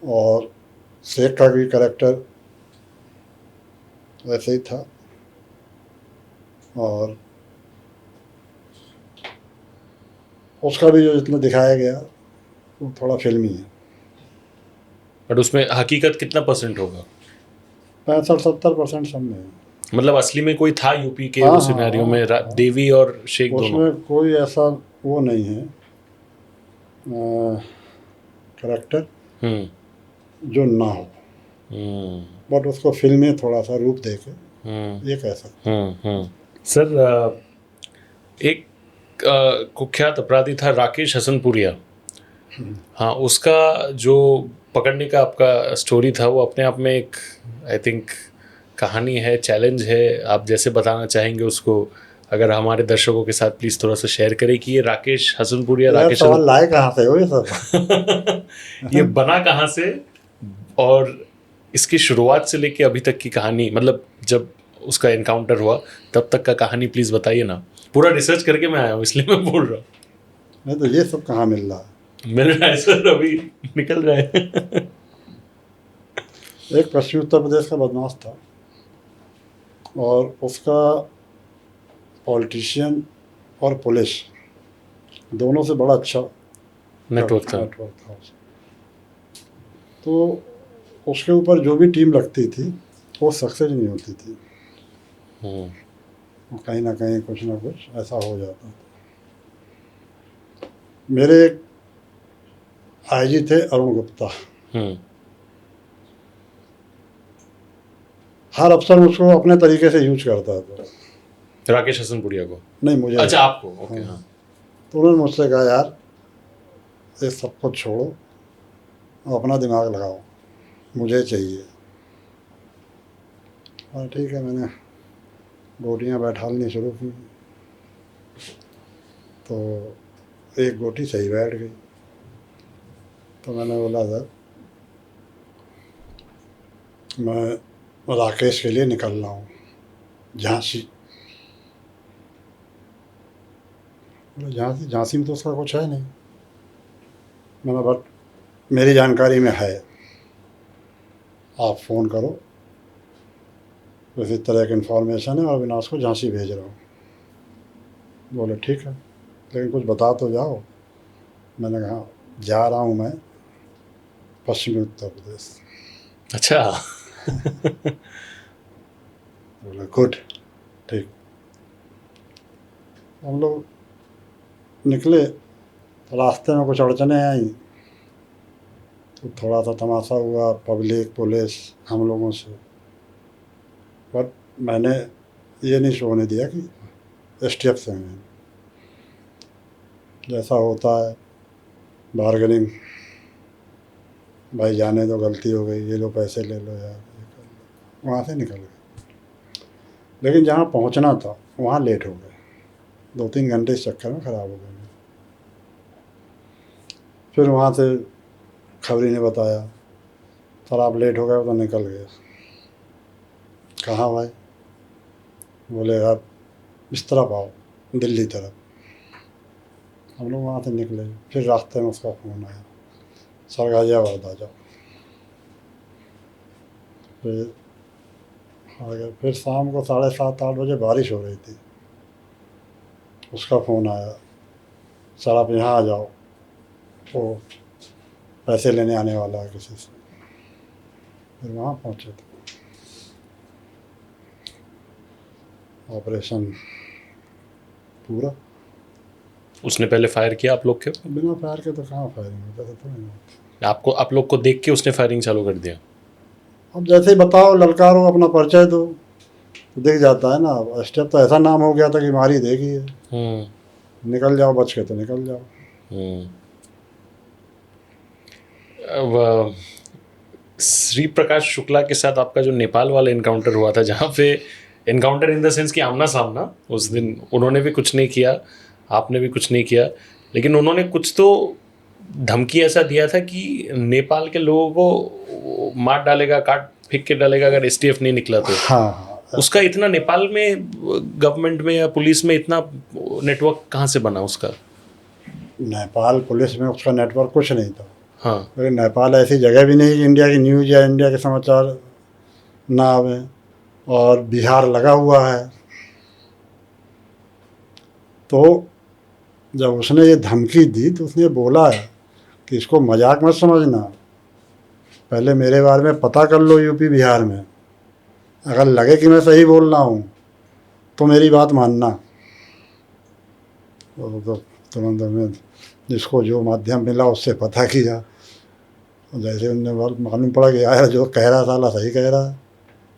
और शेख का भी कैरेक्टर वैसे ही था, और उसका भी जो जितना दिखाया गया वो थोड़ा फिल्मी है। बट उसमें हकीकत कितना % होगा? 65-70% सब में है। मतलब असली में कोई था यूपी के हाँ, उस हाँ, सिनेरियो हाँ, में हाँ। देवी और शेख दोनों? उसमें कोई ऐसा वो नहीं है कैरेक्टर जो ना हो, बट उसको फिल्म में थोड़ा सा रूप दे के ये कह सकते। सर एक कुख्यात अपराधी था राकेश हसनपुरिया, हाँ, उसका जो पकड़ने का आपका स्टोरी था वो अपने आप में एक, आई थिंक, कहानी है, चैलेंज है। आप जैसे बताना चाहेंगे उसको, अगर हमारे दर्शकों के साथ प्लीज़ थोड़ा सा शेयर करें कि ये राकेश हसनपुरिया, यार सवाल लाए कहाँ से हो ये सब ये बना कहाँ से, और इसकी शुरुआत से लेके अभी तक की कहानी, मतलब जब उसका एनकाउंटर हुआ तब तक का कहानी प्लीज़ बताइए ना। पूरा रिसर्च करके मैं आया हूँ इसलिए मैं बोल रहा हूँ। नहीं तो ये सब कहाँ मिल रहा है, मिल रहा है सर, अभी निकल रहा है। एक पश्चिमी उत्तर प्रदेश का बदमाश था, और उसका पॉलिटिशियन और पुलिस दोनों से बड़ा अच्छा नेटवर्क था। उसका। तो उसके ऊपर जो भी टीम लगती थी वो सक्सेस नहीं होती थी। कहीं ना कहीं कुछ ना कुछ ऐसा हो जाता था। मेरे एक आईजी थे अरुण गुप्ता, हर अफसर उसको अपने तरीके से यूज करता था। राकेश हसनपुरिया को? नहीं, मुझे। अच्छा, आपको? ओके। हाँ। हाँ। तो उन्होंने मुझसे कहा, यार ये सब कुछ छोड़ो और अपना दिमाग लगाओ, मुझे चाहिए। और ठीक है, मैंने गोटियाँ बैठालनी शुरू की तो एक गोटी सही बैठ गई। तो मैंने बोला, सर मैं राकेश के लिए निकल रहा हूँ झांसी। बोले, झांसी? झांसी में तो उसका कुछ है नहीं। मैंने, बट मेरी जानकारी में है, आप फ़ोन करो, इसी तरह की इन्फॉर्मेशन है और अविनाश को झांसी भेज रहा हूँ। बोले ठीक है, लेकिन कुछ बता तो जाओ। मैंने कहा, जा रहा हूँ मैं पश्चिमी उत्तर प्रदेश। अच्छा। बोले गुड, ठीक। हम लोग निकले तो रास्ते में कुछ अड़चने आई, तो थोड़ा सा तमाशा हुआ पब्लिक पुलिस हम लोगों से। बट मैंने ये नहीं होने दिया कि एसटीएफ से हैं, जैसा होता है बार्गेनिंग, भाई जाने दो, गलती हो गई, ये लो पैसे ले लो यार, ये कर लो। वहाँ से निकल गए। लेकिन जहाँ पहुँचना था वहाँ लेट हो गए, 2-3 घंटे इस चक्कर में ख़राब हो गए। फिर वहाँ से खबरी ने बताया, सर आप लेट हो गए, तो निकल गए। कहाँ भाई? बोले, आप इस तरफ आओ, दिल्ली तरफ। हम लोग वहाँ से निकले। फिर रास्ते में उसका फ़ोन आया, सर गाजियाबाद आ जाओ। फिर आ गए। फिर शाम को 7:30-8 बजे बारिश हो रही थी, उसका फ़ोन आया, सर आप यहाँ आ जाओ, वो पैसे लेने आने वाला है किसी से। फिर वहाँ पहुँचे थे, ऑपरेशन पूरा। उसने पहले फायर किया आप लोग के? बिना फायर के तो कहाँ फायरिंग होता था? थोड़ी ना। आपको, आप लोग को देख के उसने फायरिंग चालू कर दिया? अब जैसे ही बताओ, ललकारो, अपना परिचय दो, तो दिख जाता है ना। स्टेप तो ऐसा नाम हो गया था कि मारी देगी है। निकल जाओ बच के तो निकल जाओ। अब श्री प्रकाश शुक्ला के साथ आपका जो नेपाल वाला इनकाउंटर हुआ था, जहाँ पे इनकाउंटर इन द सेंस कि आमना सामना, उस दिन उन्होंने भी कुछ नहीं किया, आपने भी कुछ नहीं किया, लेकिन उन्होंने कुछ तो धमकी ऐसा दिया था कि नेपाल के लोगों को मार डालेगा, काट फेंक के डालेगा अगर एसटीएफ नहीं निकला तो। हाँ, उसका इतना नेपाल में गवर्नमेंट में या पुलिस में इतना नेटवर्क कहाँ से बना उसका? नेपाल पुलिस में उसका नेटवर्क कुछ नहीं था। हाँ। लेकिन नेपाल ऐसी जगह भी नहीं कि इंडिया की न्यूज़ या इंडिया के समाचार ना आवे, और बिहार लगा हुआ है। तो जब उसने ये धमकी दी तो उसने बोला है कि इसको मजाक मत समझना, पहले मेरे बारे में पता कर लो यूपी बिहार में, अगर लगे कि मैं सही बोल रहा हूँ तो मेरी बात मानना। तो तुरंत में जिसको जो माध्यम मिला उससे पता किया, जैसे उन्हें मालूम पड़ा कि यार जो कह रहा साला सही कह रहा है,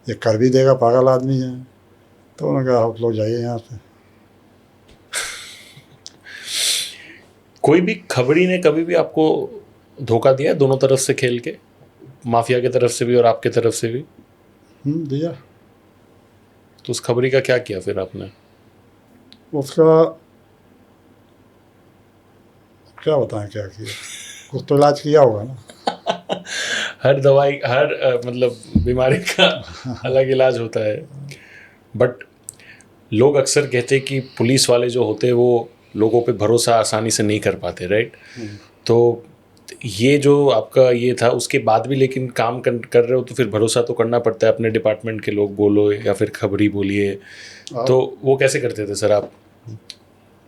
ये कर भी देगा, पागल आदमी है। तो उन्होंने कहा आप लोग जाइए यहाँ से। कोई भी खबरी ने कभी भी आपको धोखा दिया दोनों तरफ से खेल के, माफिया की तरफ से भी और आपके तरफ से भी? दिया। तो उस खबरी का क्या किया फिर आपने? उसका क्या बताएं क्या किया, कुछ तो इलाज किया होगा ना। हर दवाई, हर मतलब बीमारी का अलग इलाज होता है। बट लोग अक्सर कहते हैं कि पुलिस वाले जो होते हैं वो लोगों पे भरोसा आसानी से नहीं कर पाते, राइट? तो ये जो आपका ये था उसके बाद भी लेकिन काम कर रहे हो तो फिर भरोसा तो करना पड़ता है अपने डिपार्टमेंट के लोग बोलो या फिर खबरी बोलिए, तो वो कैसे करते थे सर आप?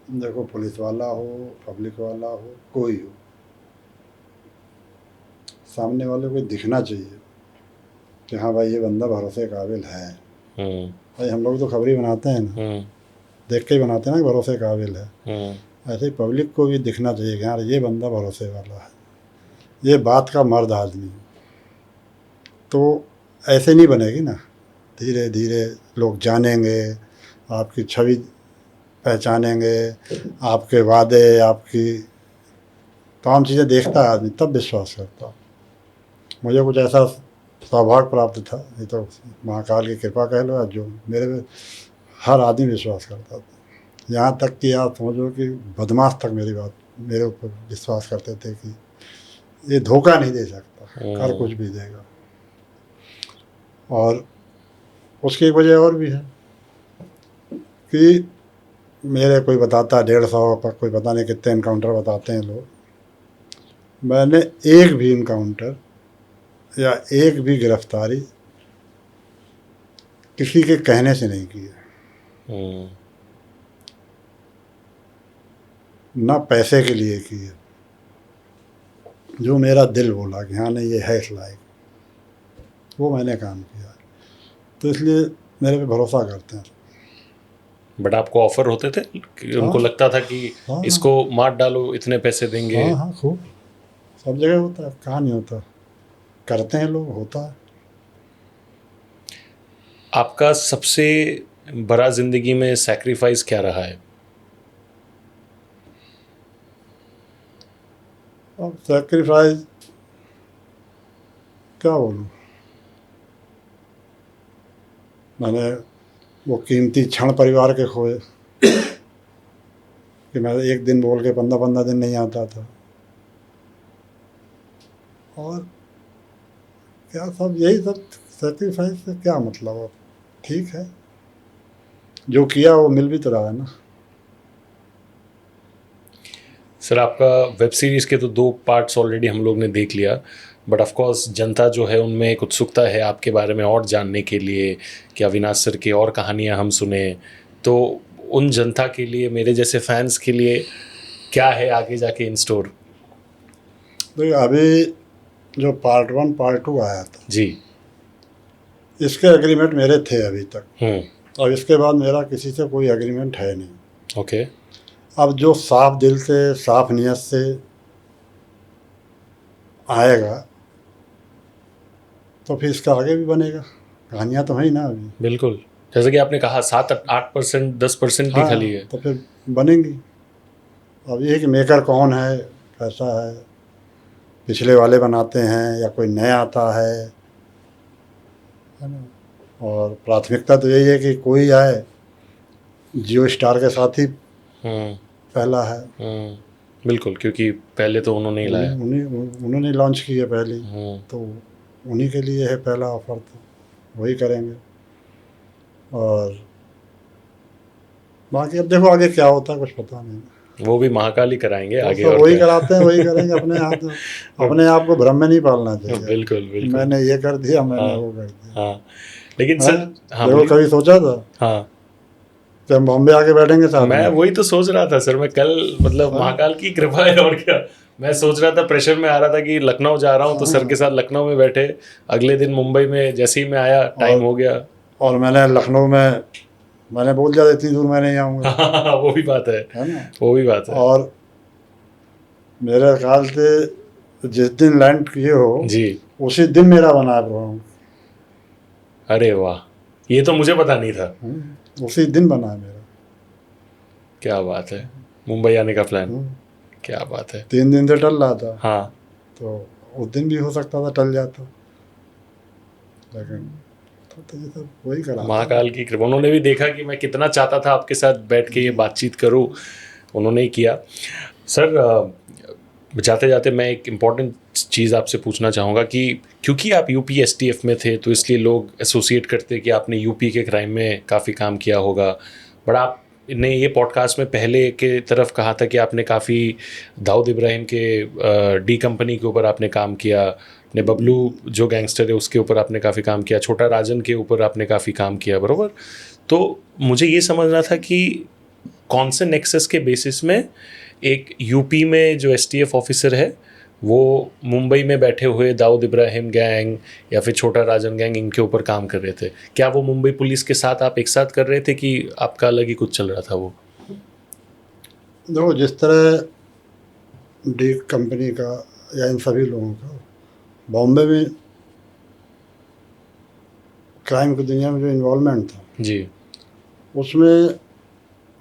देखो, पुलिस वाला हो, पब्लिक वाला हो, कोई हो, सामने वाले को दिखना चाहिए कि हाँ भाई ये बंदा भरोसे के काबिल है। भाई हम लोग तो खबर ही बनाते हैं ना, देख के ही बनाते हैं ना कि भरोसे के काबिल है। ऐसे ही पब्लिक को भी दिखना चाहिए कि यार ये बंदा भरोसे वाला है, ये बात का मर्द आदमी है। तो ऐसे नहीं बनेगी ना, धीरे धीरे लोग जानेंगे, आपकी छवि पहचानेंगे, आपके वादे, आपकी तमाम चीज़ें देखता है आदमी, तब विश्वास करता। मुझे कुछ ऐसा सौभाग्य प्राप्त था, ये तो महाकाल की कृपा कह लो, जो मेरे पे हर आदमी विश्वास करता था। यहाँ तक कि आप समझो कि बदमाश तक मेरे ऊपर विश्वास करते थे कि ये धोखा नहीं दे सकता, कर कुछ भी देगा। और उसकी एक वजह और भी है कि मेरे कोई बताता 150 पर, कोई पता नहीं कितने इनकाउंटर बताते हैं लोग, मैंने एक भी इनकाउंटर या एक भी गिरफ्तारी किसी के कहने से नहीं की है, ना पैसे के लिए की है। जो मेरा दिल बोला कि हाँ नहीं ये है इस लायक, वो मैंने काम किया। तो इसलिए मेरे पे भरोसा करते हैं। बट आपको ऑफर होते थे कि उनको लगता था कि इसको मार डालो, इतने पैसे देंगे? हाँ खूब, सब जगह होता है, कहाँ नहीं होता, करते हैं लोग, होता है। आपका सबसे बड़ा जिंदगी में सैक्रिफाइस क्या रहा है? अब सैक्रिफाइस क्या बोलूँ, मैंने वो कीमती क्षण परिवार के खोए कि मैं एक दिन बोल के 15 दिन नहीं आता था, और क्या सब यही सब सैक्रिफाइस से क्या मतलब। अब ठीक है, जो किया वो मिल भी तो रहा है ना। सर आपका वेब सीरीज़ के तो 2 पार्ट्स ऑलरेडी हम लोग ने देख लिया, बट ऑफ कोर्स जनता जो है उनमें एक उत्सुकता है आपके बारे में और जानने के लिए कि अविनाश सर की और कहानियां हम सुने। तो उन जनता के लिए, मेरे जैसे फैंस के लिए क्या है आगे जाके इन स्टोर? देखिए अभी जो पार्ट 1 पार्ट 2 आया था जी, इसके एग्रीमेंट मेरे थे अभी तक, और इसके बाद मेरा किसी से कोई एग्रीमेंट है नहीं। ओके। अब जो साफ दिल से साफ नियत से आएगा तो फिर इसका आगे भी बनेगा, कहानियाँ तो हैं ना अभी। बिल्कुल, जैसे कि आपने कहा 7-8% 10% ही खाली है, तो फिर बनेंगी। अब ये कि मेकर कौन है, कैसा है, पिछले वाले बनाते हैं या कोई नया आता है ना। और प्राथमिकता तो यही है कि कोई आए, जियो स्टार के साथ ही पहला है। बिल्कुल, क्योंकि पहले तो उन्होंने ही लाया, उन्होंने लॉन्च किया पहले, तो उन्हीं के लिए है पहला ऑफर, तो वही करेंगे। और बाकी अब देखो आगे क्या होता है, कुछ पता नहीं। वो भी महाकाल ही कराएंगे आगे, तो और वही कराते हैं, वही करेंगे। अपने आप को भ्रम में नहीं पालना चाहिए। बिल्कुल बिल्कुल, मैंने ये कर दिया, मैंने वो कर दिया। हाँ, लेकिन सर देखो कभी सोचा था कि हम बॉम्बे आके बैठेंगे साथ मैं वही तो सोच रहा था सर, मैं कल मतलब महाकाल की कृपा है और क्या। मैं सोच रहा था, प्रेशर में आ रहा था कि लखनऊ जा रहा हूँ, तो सर के साथ लखनऊ में बैठे, अगले दिन मुंबई में जैसे ही मैं आया टाइम हो गया। और मैंने लखनऊ में मैंने बोल दिया इतनी दूर मैं नहीं आऊँगा। वो भी बात है ना, वो भी बात है। और मेरे ख्याल से जिस दिन लैंड किए हो जी, उसी दिन मेरा बना है प्रोग्राम। अरे वाह, ये तो मुझे पता नहीं था। उसी दिन बना है मेरा। क्या बात है, मुंबई आने का प्लान, क्या बात है। 3 दिन से टल रहा था। हाँ, तो उस दिन भी हो सकता था टल जाता, लेकिन तो ये सब वही करा। महाकाल की कृपा, उन्होंने भी देखा कि मैं कितना चाहता था आपके साथ बैठ के ये बातचीत करूं, उन्होंने ही किया। सर जाते जाते मैं एक इम्पॉर्टेंट चीज़ आपसे पूछना चाहूँगा कि क्योंकि आप यूपी एसटीएफ में थे तो इसलिए लोग एसोसिएट करते कि आपने यूपी के क्राइम में काफ़ी काम किया होगा, बट आपने ये पॉडकास्ट में पहले के तरफ कहा था कि आपने काफ़ी दाऊद इब्राहिम के डी कंपनी के ऊपर आपने काम किया, ने बबलू जो गैंगस्टर है उसके ऊपर आपने काफ़ी काम किया, छोटा राजन के ऊपर आपने काफ़ी काम किया, बराबर। तो मुझे ये समझना था कि कौन से नेक्सस के बेसिस में एक यूपी में जो एसटीएफ ऑफिसर है वो मुंबई में बैठे हुए दाऊद इब्राहिम गैंग या फिर छोटा राजन गैंग इनके ऊपर काम कर रहे थे। क्या वो मुंबई पुलिस के साथ आप एक साथ कर रहे थे कि आपका अलग ही कुछ चल रहा था वो? देखो, जिस तरह डी कंपनी का या इन सभी लोगों का बॉम्बे में क्राइम की दुनिया में जो इन्वॉल्वमेंट था, जी। उसमें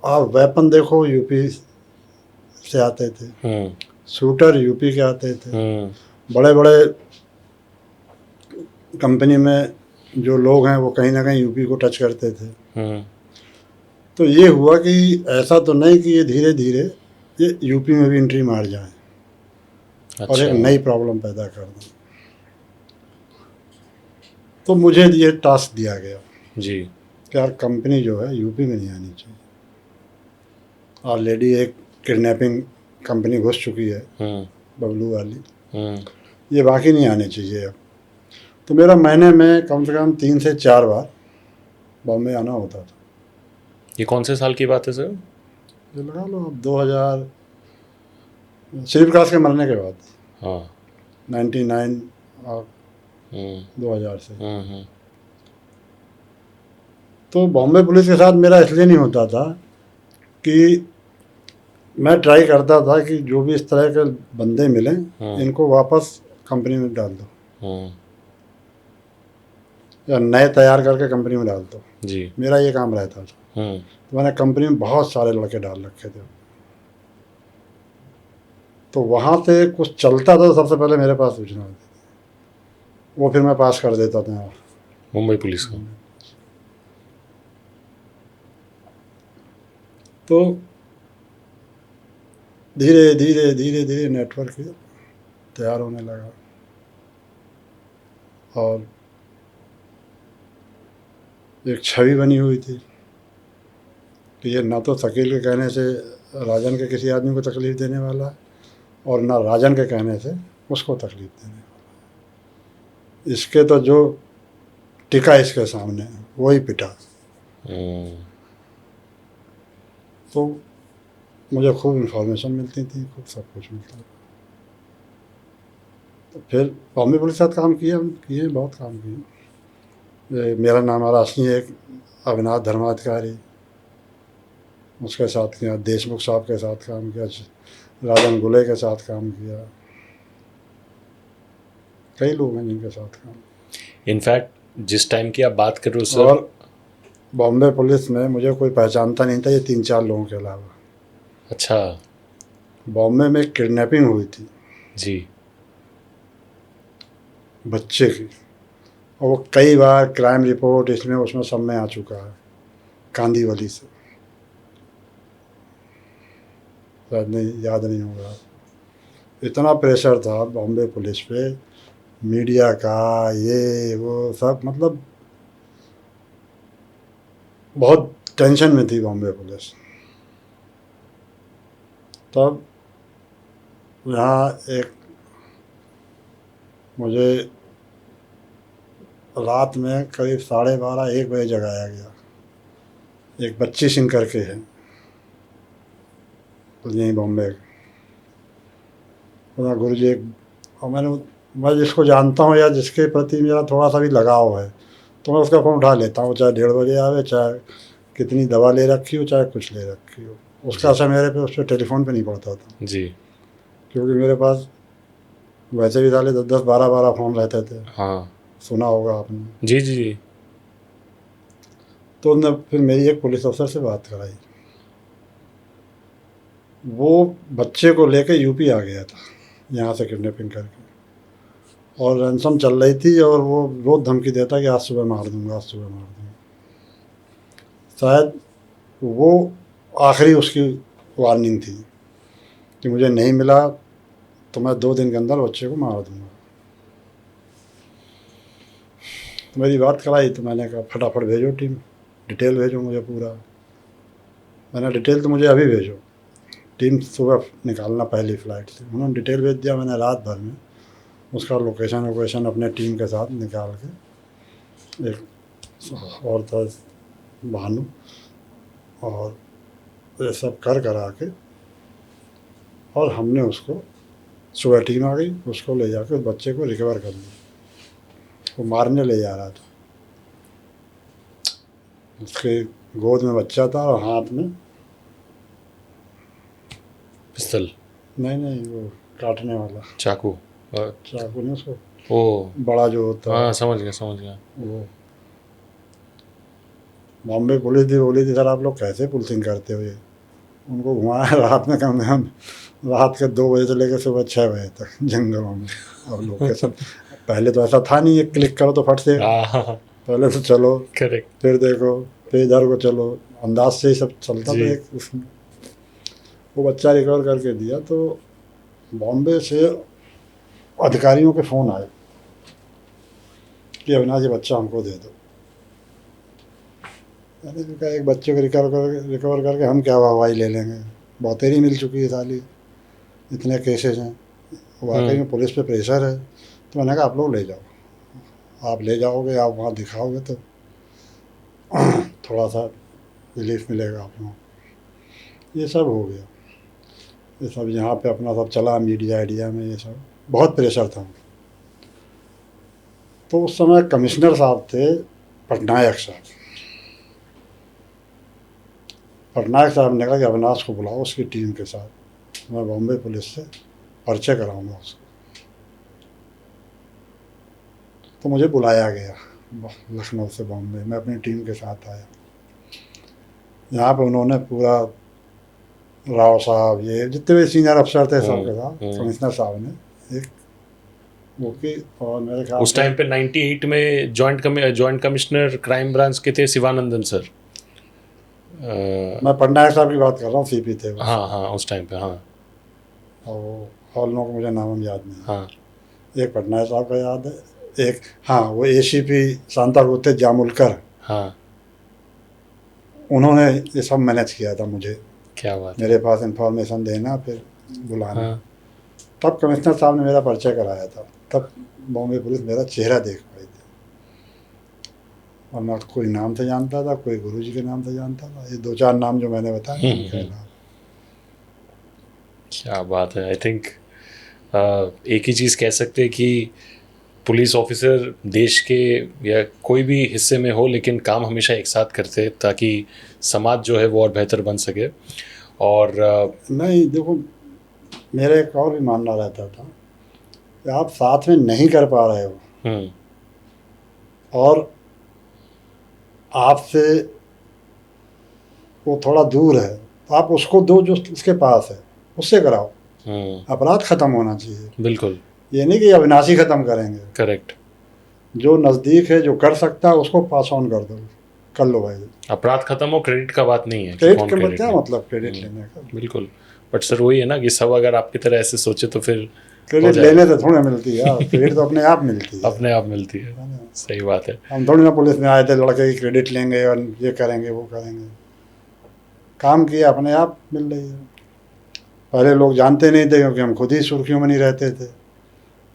आप वेपन देखो, यूपी से आते थे, शूटर यूपी के आते थे, बड़े बड़े कंपनी में जो लोग हैं वो कहीं ना कहीं यूपी को टच करते थे। तो ये हुआ कि ऐसा तो नहीं कि ये धीरे धीरे ये यूपी में भी एंट्री मार जाए और एक अच्छा। नई प्रॉब्लम पैदा कर दें। तो मुझे ये टास्क दिया गया जी। कि यार कंपनी जो है यूपी में नहीं आनी चाहिए। ऑलरेडी एक किडनैपिंग कंपनी घुस चुकी है, बबलू वाली, ये बाकी नहीं आने चाहिए अब। तो मेरा महीने में कम से कम 3 से 4 बार बॉम्बे आना होता था। ये कौन से साल की बात है सर? ये लगा लो अब 2000, श्री प्रकाश के मरने के बाद। हाँ। 99 और 2000 से। तो बॉम्बे पुलिस के साथ मेरा इसलिए नहीं होता था कि मैं ट्राई करता था कि जो भी इस तरह के बंदे मिलें इनको वापस कंपनी में डाल दो या नए तैयार करके कंपनी में डाल दो। जी। मेरा ये काम रहता था। तो मैंने कंपनी में बहुत सारे लड़के डाल रखे थे। तो वहाँ से कुछ चलता था तो सबसे पहले मेरे पास सूचना होती थी, वो फिर मैं पास कर देता था मुंबई पुलिस को। तो धीरे धीरे धीरे धीरे नेटवर्क तैयार होने लगा और एक छवि बनी हुई थी कि ये ना तो शकील के कहने से राजन के किसी आदमी को तकलीफ़ देने वाला है और ना राजन के कहने से उसको तकलीफ़ देने वाला। इसके तो जो टिका इसके सामने वही पिटा। तो मुझे खूब इन्फॉर्मेशन मिलती थी, खूब सब कुछ मिलता था। तो फिर बॉम्बे पुलिस के साथ काम किए बहुत काम किए। मेरा नाम राशि एक अविनाश धर्माधिकारी, उसके साथ किया। देशमुख साहब के साथ काम किया, राजन गुले के साथ काम किया। कई लोग हैं जिनके साथ काम। इनफैक्ट जिस टाइम की आप बात कर रहे हो सर, और बॉम्बे पुलिस में मुझे कोई पहचानता नहीं था ये 3-4 लोगों के अलावा। अच्छा। बॉम्बे में किडनैपिंग हुई थी जी। बच्चे की, और वो कई बार क्राइम रिपोर्ट इसमें उसमें सब में आ चुका है, कांदीवली से। शायद नहीं, याद नहीं होगा। इतना प्रेशर था बॉम्बे पुलिस पे, मीडिया का, ये वो सब, मतलब बहुत टेंशन में थी बॉम्बे पुलिस। तब यहाँ एक मुझे रात में करीब 12:30-1 बजे जगाया गया। एक बच्ची सिंह करके है यहीं बॉम्बे, गुरु जी। और मैं जिसको जानता हूँ या जिसके प्रति मेरा थोड़ा सा भी लगाव है तो मैं उसका फ़ोन उठा लेता हूँ, चाहे 1:30 बजे आवे, चाहे कितनी दवा ले रखी हो, चाहे कुछ ले रखी हो। उसका असर मेरे पे उस पर टेलीफोन पे नहीं पड़ता था जी। क्योंकि मेरे पास वैसे भी साले 10-12 फ़ोन रहते थे। हाँ। सुना होगा आपने। जी जी जी। तो उन्होंने फिर मेरी एक पुलिस अफसर से बात कराई। वो बच्चे को लेके यूपी आ गया था यहाँ से किडनैपिंग करके, और रैंसम चल रही थी और वो रोज़ धमकी देता कि आज सुबह मार दूंगा, आज सुबह मार दूंगा। शायद वो आखिरी उसकी वार्निंग थी कि मुझे नहीं मिला तो मैं 2 दिन के अंदर बच्चे को मार दूंगा। तो मेरी बात कराई तो मैंने कहा फटाफट भेजो टीम, डिटेल भेजो मुझे पूरा। मैंने डिटेल तो मुझे अभी भेजो, टीम सुबह निकालना पहली फ़्लाइट से। उन्होंने डिटेल भेज दिया। मैंने रात भर में उसका लोकेशन अपने टीम के साथ निकाल के, एक और था भानु, और ये सब कर करा के, और हमने उसको सुबह टीम आ गई, उसको ले जाकर उस बच्चे को रिकवर कर लिया। वो मारने ले जा रहा था, उसके गोद में बच्चा था और हाथ में पिस्तल, नहीं वो काटने वाला चाकू, चाकू नहीं, उसको ओ बड़ा जो होता है हाँ समझ गया। वो। बॉम्बे पुलिस भी बोली थी सर आप लोग कैसे पुलिसिंग करते हो ये। उनको घुमाया रात में, कम से कम रात के 2 बजे से लेकर सुबह 6 बजे तक जंगलों में। और लोकेशन पहले तो ऐसा था नहीं, एक क्लिक करो तो फट से, पहले तो चलो करेक्ट, फिर देखो फिर इधर को चलो, अंदाज से ही सब चलता था एक उसमें। वो बच्चा रिकवर करके दिया तो बॉम्बे से अधिकारियों के फ़ोन आए कि अविनाश ये बच्चा हमको दे दो। मैंने तो कहा एक बच्चे को रिकवर करके हम क्या वाहवाही ले लेंगे, बहुतेरी मिल चुकी है साली, इतने केसेज हैं, वाकई में पुलिस पे प्रेशर है। तो मैंने कहा आप लोग ले जाओ, आप ले जाओगे, आप वहाँ दिखाओगे तो थोड़ा सा रिलीफ मिलेगा आप लोगों को। ये सब हो गया, ये सब यहाँ पे अपना सब चला मीडिया में, ये सब बहुत प्रेशर था। तो उस समय कमिश्नर साहब थे पटनायक साहब। पटनायक साहब ने कहा कि अविनाश को बुलाओ उसकी टीम के साथ, मैं बॉम्बे पुलिस से परिचय कराऊंगा उसको। तो मुझे बुलाया गया लखनऊ से बॉम्बे, मैं अपनी टीम के साथ आया। यहाँ पे उन्होंने पूरा राव साहब, ये जितने भी सीनियर अफसर थे सबके साथ, कमिश्नर साहब ने एक वो की, और मेरे ख्याल उस टाइम पे 98 में जॉइंट कमिश्नर क्राइम ब्रांच के थे शिवानंदन सर। मैं पटनायक साहब की बात कर रहा हूँ, सीपी थे वो। हाँ उस टाइम पे, हाँ। और लोगों को मुझे नाम याद नहीं। हाँ एक पटनायक साहब का याद है, एक हाँ वो एसीपी सांताक्रूज थे जामुलकर, हाँ उन्होंने ये सब मैनेज किया था मुझे। क्या बात, मेरे पास इंफॉर्मेशन देना फिर बुलाना। हाँ। तब कमिश्नर साहब ने मेरा परिचय कराया था, तब बॉम्बे पुलिस मेरा चेहरा देख पाई थी। और मैं कोई नाम से जानता था, कोई गुरुजी के नाम से जानता था, ये 2-4 नाम जो मैंने बताया उनके अलावा। क्या बात है। आई थिंक एक ही चीज़ कह सकते हैं कि पुलिस ऑफिसर देश के या कोई भी हिस्से में हो, लेकिन काम हमेशा एक साथ करते ताकि समाज जो है वो और बेहतर बन सके। और नहीं देखो, मेरा एक और भी मानना रहता था कि आप साथ में नहीं कर पा रहे हो और आपसे वो थोड़ा दूर है, तो आप उसको दो जो उसके पास है, उससे कराओ। अपराध खत्म होना चाहिए, बिल्कुल। ये नहीं कि अविनाशी खत्म करेंगे। करेक्ट। जो नज़दीक है, जो कर सकता है, उसको पास ऑन कर दो, कर लो भाई। अपराध खत्म हो, क्रेडिट का बात नहीं है। क्रेडिट का क्या मतलब, क्रेडिट लेने का। बिल्कुल, बट सर वही है ना कि सब अगर आपकी तरह ऐसे सोचे तो फिर क्रेडिट लेने से थोड़ा मिलती है, क्रेडिट तो अपने आप मिलती है। अपने आप मिलती है, सही बात है। हम थोड़ी ना पुलिस में आए थे लड़के की क्रेडिट लेंगे और ये करेंगे वो करेंगे, काम किया अपने आप मिल रही है। पहले लोग जानते नहीं थे क्योंकि हम खुद ही सुर्खियों में नहीं रहते थे।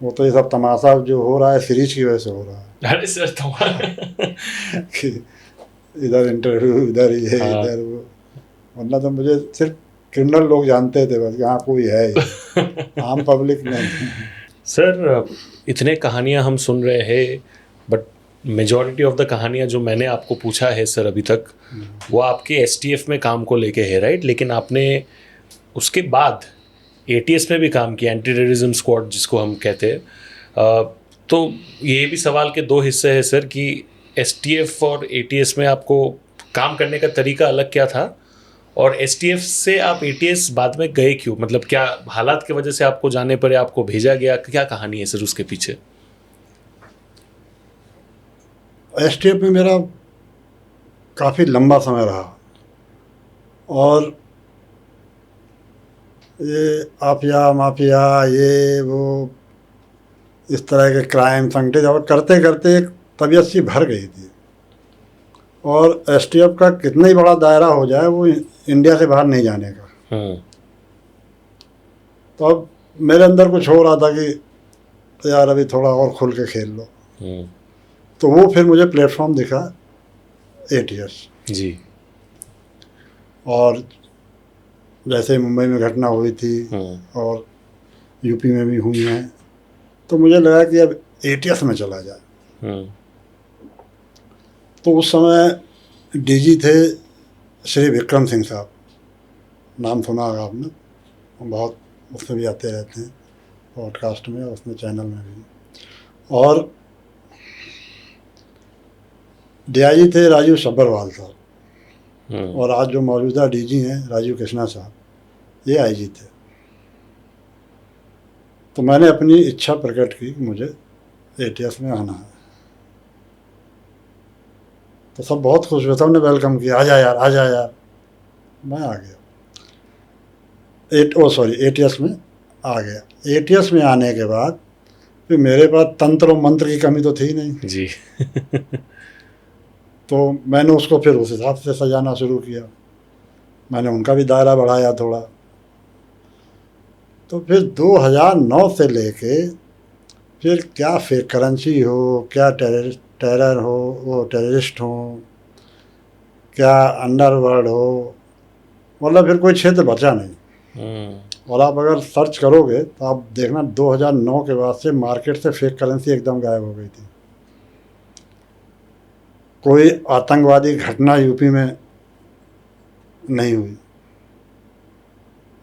वो तो ये सब तमाशा जो हो रहा है सीरीज की वजह से हो रहा है। अरे सर कि इधर इंटरव्यू, इधर ये, इधर वो, वरना तो मुझे सिर्फ क्रिमिनल लोग जानते थे बस, यहाँ कोई है ही, आम पब्लिक नहीं। सर इतने कहानियाँ हम सुन रहे हैं, बट मेजॉरिटी ऑफ द कहानियाँ जो मैंने आपको पूछा है सर अभी तक, वो आपके एसटीएफ में काम को लेके है, राइट? लेकिन आपने उसके बाद एटीएस में भी काम किया, एंटी टेररिज्म स्क्वाड जिसको हम कहते हैं। तो ये भी सवाल के 2 हिस्से हैं सर कि एसटीएफ और एटीएस में आपको काम करने का तरीका अलग क्या था, और एसटीएफ से आप एटीएस बाद में गए क्यों? मतलब क्या हालात की वजह से आपको जाने पड़े, आपको भेजा गया, क्या कहानी है सर उसके पीछे? एसटीएफ में मेरा काफ़ी लंबा समय रहा और ये माफिया ये वो इस तरह के क्राइम संगठित और करते करते एक तबीयत सी भर गई थी। और एसटीएफ का कितना ही बड़ा दायरा हो जाए वो इंडिया से बाहर नहीं जाने का। तो अब मेरे अंदर कुछ हो रहा था कि यार अभी थोड़ा और खुल के खेल लो। तो वो फिर मुझे प्लेटफॉर्म दिखा एटीएस जी। और जैसे मुंबई में घटना हुई थी और यूपी में भी हुई हैं। तो मुझे लगा कि अब एटीएस में चला जाए। तो उस समय डीजी थे श्री विक्रम सिंह साहब, नाम सुना होगा आपने, बहुत उसमें भी आते रहते हैं पॉडकास्ट में और उसमें चैनल में भी। और डीआईजी थे राजीव सब्बरवाल साहब, और आज जो मौजूदा डीजी हैं राजीव कृष्णा साहब, ये आईजी थे। तो मैंने अपनी इच्छा प्रकट की कि मुझे एटीएस में आना है। तो सब बहुत खुश हुए, सबने वेलकम किया, आ जा यार, आ जा यार। मैं आ गया एटीएस में आ गया। एटीएस में आने के बाद फिर मेरे पास तंत्र और मंत्र की कमी तो थी नहीं जी। तो मैंने उसको फिर उस हिसाब से सजाना शुरू किया। मैंने उनका भी दायरा बढ़ाया थोड़ा। तो फिर 2009 से लेके फिर क्या फेक करेंसी हो, क्या टेरर हो, वो टेररिस्ट हो, क्या अंडरवर्ल्ड हो, मतलब फिर कोई क्षेत्र बचा नहीं। और आप अगर सर्च करोगे तो आप देखना 2009 के बाद से मार्केट से फेक करेंसी एकदम गायब हो गई थी। कोई आतंकवादी घटना यूपी में नहीं हुई।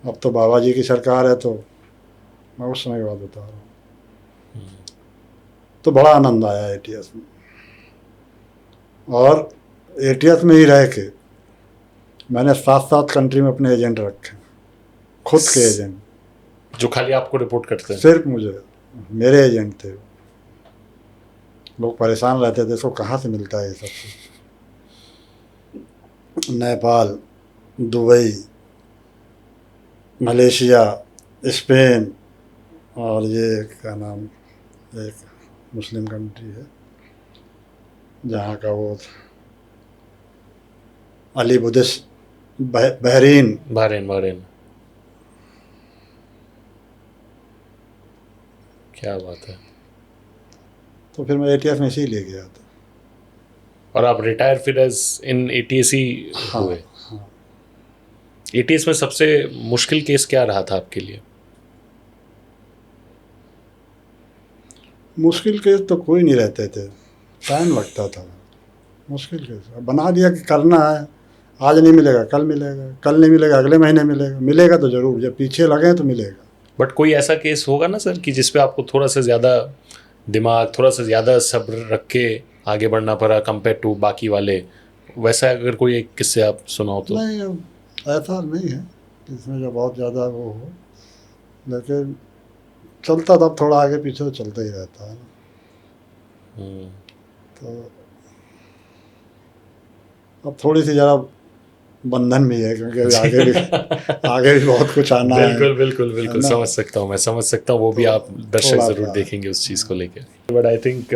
अब तो बाबा जी की सरकार है, तो मैं उस समय की बात बता रहा हूँ। तो बड़ा आनंद आया एटीएस में, और एटीएस में ही रह के मैंने 7 कंट्री में अपने एजेंट रखे, खुद के एजेंट, जो खाली आपको रिपोर्ट करते हैं। सिर्फ मुझे, मेरे एजेंट थे। लोग परेशान रहते थे, इसको कहाँ से मिलता है ये सब चीज़। नेपाल, दुबई, मलेशिया, स्पेन, और ये क्या नाम, एक मुस्लिम कंट्री है जहाँ का वो अली बुदिस, बहरीन। बहरीन। क्या बात है। तो फिर मैं एटीएस में इसीलिए गया था। और आप रिटायर फिर एज इन एटीएस ही हुए। हाँ। एटीएस में सबसे मुश्किल केस क्या रहा था आपके लिए? मुश्किल केस तो कोई नहीं रहते थे, टाइम लगता था। मुश्किल केस बना दिया कि करना है, आज नहीं मिलेगा कल मिलेगा, कल नहीं मिलेगा अगले महीने मिलेगा, मिलेगा तो ज़रूर, जब पीछे लगे तो मिलेगा। बट कोई ऐसा केस होगा ना सर कि जिसपे आपको थोड़ा सा ज़्यादा दिमाग, थोड़ा सा ज़्यादा सब्र रख के आगे बढ़ना पड़ा कंपेयर टू बाकी वाले, वैसा अगर कोई एक किस्से आप सुनाओ तो? नहीं, ऐसा नहीं है इसमें जो बहुत ज़्यादा वो हो, लेकिन चलता था, थोड़ा आगे पीछे तो चलता ही रहता है। तो अब थोड़ी सी ज़रा बंधन भी है, क्योंकि आगे भी बहुत कुछ आना है। बिल्कुल समझ सकता हूँ, मैं समझ सकता हूँ। वो भी आप दर्शक ज़रूर देखेंगे उस चीज़ को लेकर। बट आई थिंक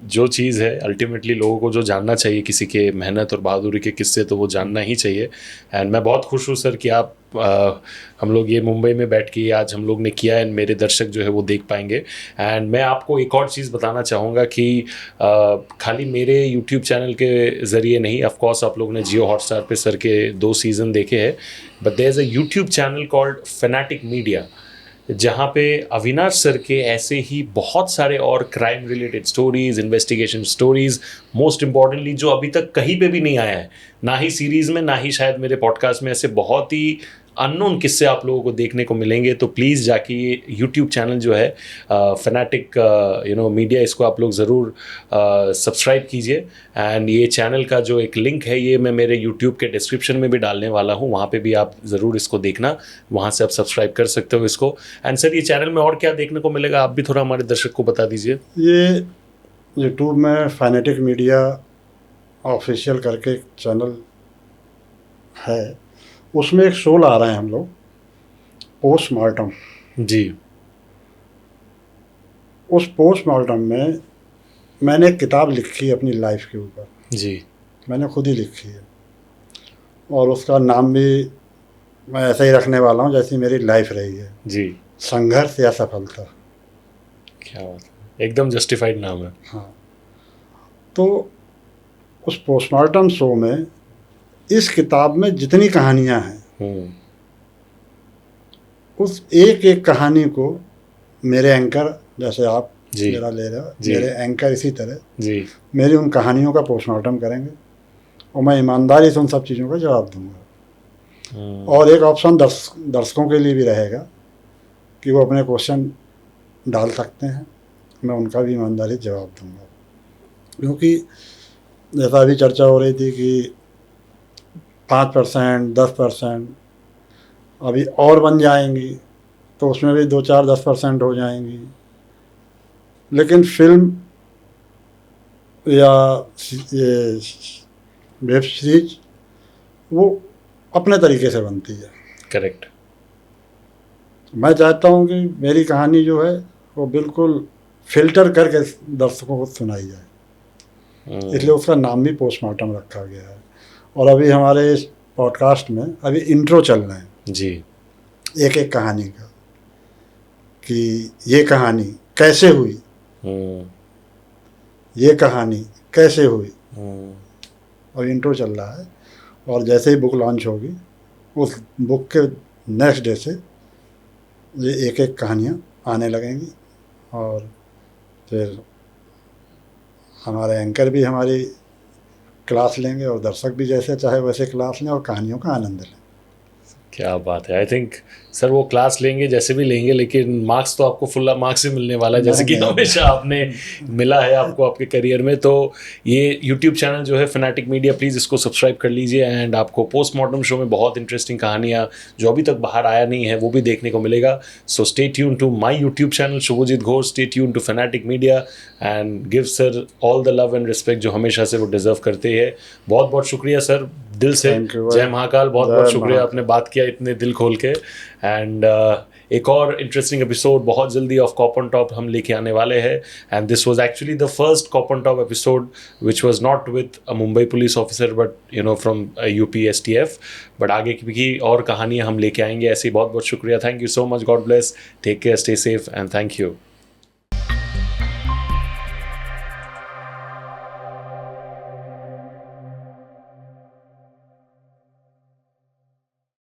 जो चीज़ है अल्टीमेटली लोगों को जो जानना चाहिए, किसी के मेहनत और बहादुरी के किस्से, तो वो जानना ही चाहिए। एंड मैं बहुत खुश हूँ सर कि आप हम लोग ये मुंबई में बैठ के आज हम लोग ने किया है, मेरे दर्शक जो है वो देख पाएंगे। एंड मैं आपको एक और चीज़ बताना चाहूँगा कि खाली मेरे यूट्यूब चैनल के ज़रिए नहीं, ऑफ कोर्स आप लोग ने जियो हॉटस्टार पे सर के 2 सीज़न देखे हैं, but there is a YouTube channel called Fanatic Media, जहाँ पे अविनाश सर के ऐसे ही बहुत सारे और crime related stories, investigation stories, most importantly जो अभी तक कहीं पे भी नहीं आया है, ना ही सीरीज़ में, ना ही शायद मेरे पॉडकास्ट में, ऐसे बहुत ही अननोन किस्से आप लोगों को देखने को मिलेंगे। तो प्लीज़ जाके ये यूट्यूब चैनल जो है फैनेटिक मीडिया, इसको आप लोग ज़रूर सब्सक्राइब कीजिए। एंड ये चैनल का जो एक लिंक है ये मैं मेरे यूट्यूब के डिस्क्रिप्शन में भी डालने वाला हूँ, वहाँ पे भी आप ज़रूर इसको देखना, वहाँ से आप सब्सक्राइब कर सकते हो इसको। एंड सर ये चैनल में और क्या देखने को मिलेगा, आप भी थोड़ा हमारे दर्शक को बता दीजिए। ये यूट्यूब में फैनेटिक मीडिया ऑफिशियल करके एक चैनल है, उसमें एक शो ला रहे हैं हम लोग, पोस्टमार्टम जी। उस पोस्टमार्टम में मैंने एक किताब लिखी है अपनी लाइफ के ऊपर जी, मैंने खुद ही लिखी है, और उसका नाम भी मैं ऐसा ही रखने वाला हूँ जैसी मेरी लाइफ रही है जी। संघर्ष या सफलता। क्या बात है, एकदम जस्टिफाइड नाम है। हाँ, तो उस पोस्टमार्टम शो में इस किताब में जितनी कहानियाँ हैं, उस एक एक कहानी को मेरे एंकर, जैसे आप जी मेरा ले रहे हो, जी मेरे एंकर इसी तरह जी मेरी उन कहानियों का पोस्टमार्टम करेंगे और मैं ईमानदारी से उन सब चीज़ों का जवाब दूंगा। और एक ऑप्शन दर्शकों के लिए भी रहेगा कि वो अपने क्वेश्चन डाल सकते हैं, मैं उनका भी ईमानदारी से जवाब दूंगा। क्योंकि जैसा अभी चर्चा हो रही थी कि 5%, 10% अभी और बन जाएंगी, तो उसमें भी 2-4-10% हो जाएंगी। लेकिन फिल्म या ये वेब सीरीज वो अपने तरीके से बनती है। करेक्ट। मैं चाहता हूँ कि मेरी कहानी जो है वो बिल्कुल फिल्टर करके दर्शकों को सुनाई जाए, इसलिए उसका नाम भी पोस्टमार्टम रखा गया है। और अभी हमारे इस पॉडकास्ट में अभी इंट्रो चल रहे हैं जी एक एक कहानी का, कि ये कहानी कैसे हुई, ये कहानी कैसे हुई, और इंट्रो चल रहा है। और जैसे ही बुक लॉन्च होगी उस बुक के नेक्स्ट डे से ये एक एक कहानियाँ आने लगेंगी। और फिर हमारे एंकर भी हमारी क्लास लेंगे और दर्शक भी जैसे चाहे वैसे क्लास लें और कहानियों का आनंद लें। क्या बात है। आई थिंक सर वो क्लास लेंगे जैसे भी लेंगे, लेकिन मार्क्स तो आपको फुल मार्क्स ही मिलने वाला है, जैसे कि हमेशा आपने मिला है आपको आपके करियर में। तो ये यूट्यूब चैनल जो है फैनेटिक मीडिया, प्लीज़ इसको सब्सक्राइब कर लीजिए। एंड आपको पोस्टमार्टम शो में बहुत इंटरेस्टिंग कहानियाँ जो अभी तक बाहर आया नहीं है वो भी देखने को मिलेगा। So stay tune to my YouTube channel Shubhajit Ghosh, stay tune to Fanatic Media and give sir all the love and respect जो हमेशा से वो डिजर्व करते हैं। बहुत बहुत शुक्रिया सर, दिल से जय महाकाल। बहुत बहुत शुक्रिया, आपने बात किया इतने दिल खोल के। एंड एक और इंटरेस्टिंग एपिसोड बहुत जल्दी ऑफ कॉप ऑन टॉप हम लेके आने वाले हैं। And this was actually the first cop on top episode which was not with a Mumbai police officer but you know from UP STF। बट आगे की भी और कहानियाँ हम लेके आएंगे ऐसी। बहुत बहुत शुक्रिया, thank you so much, God bless, take care, stay safe and thank you.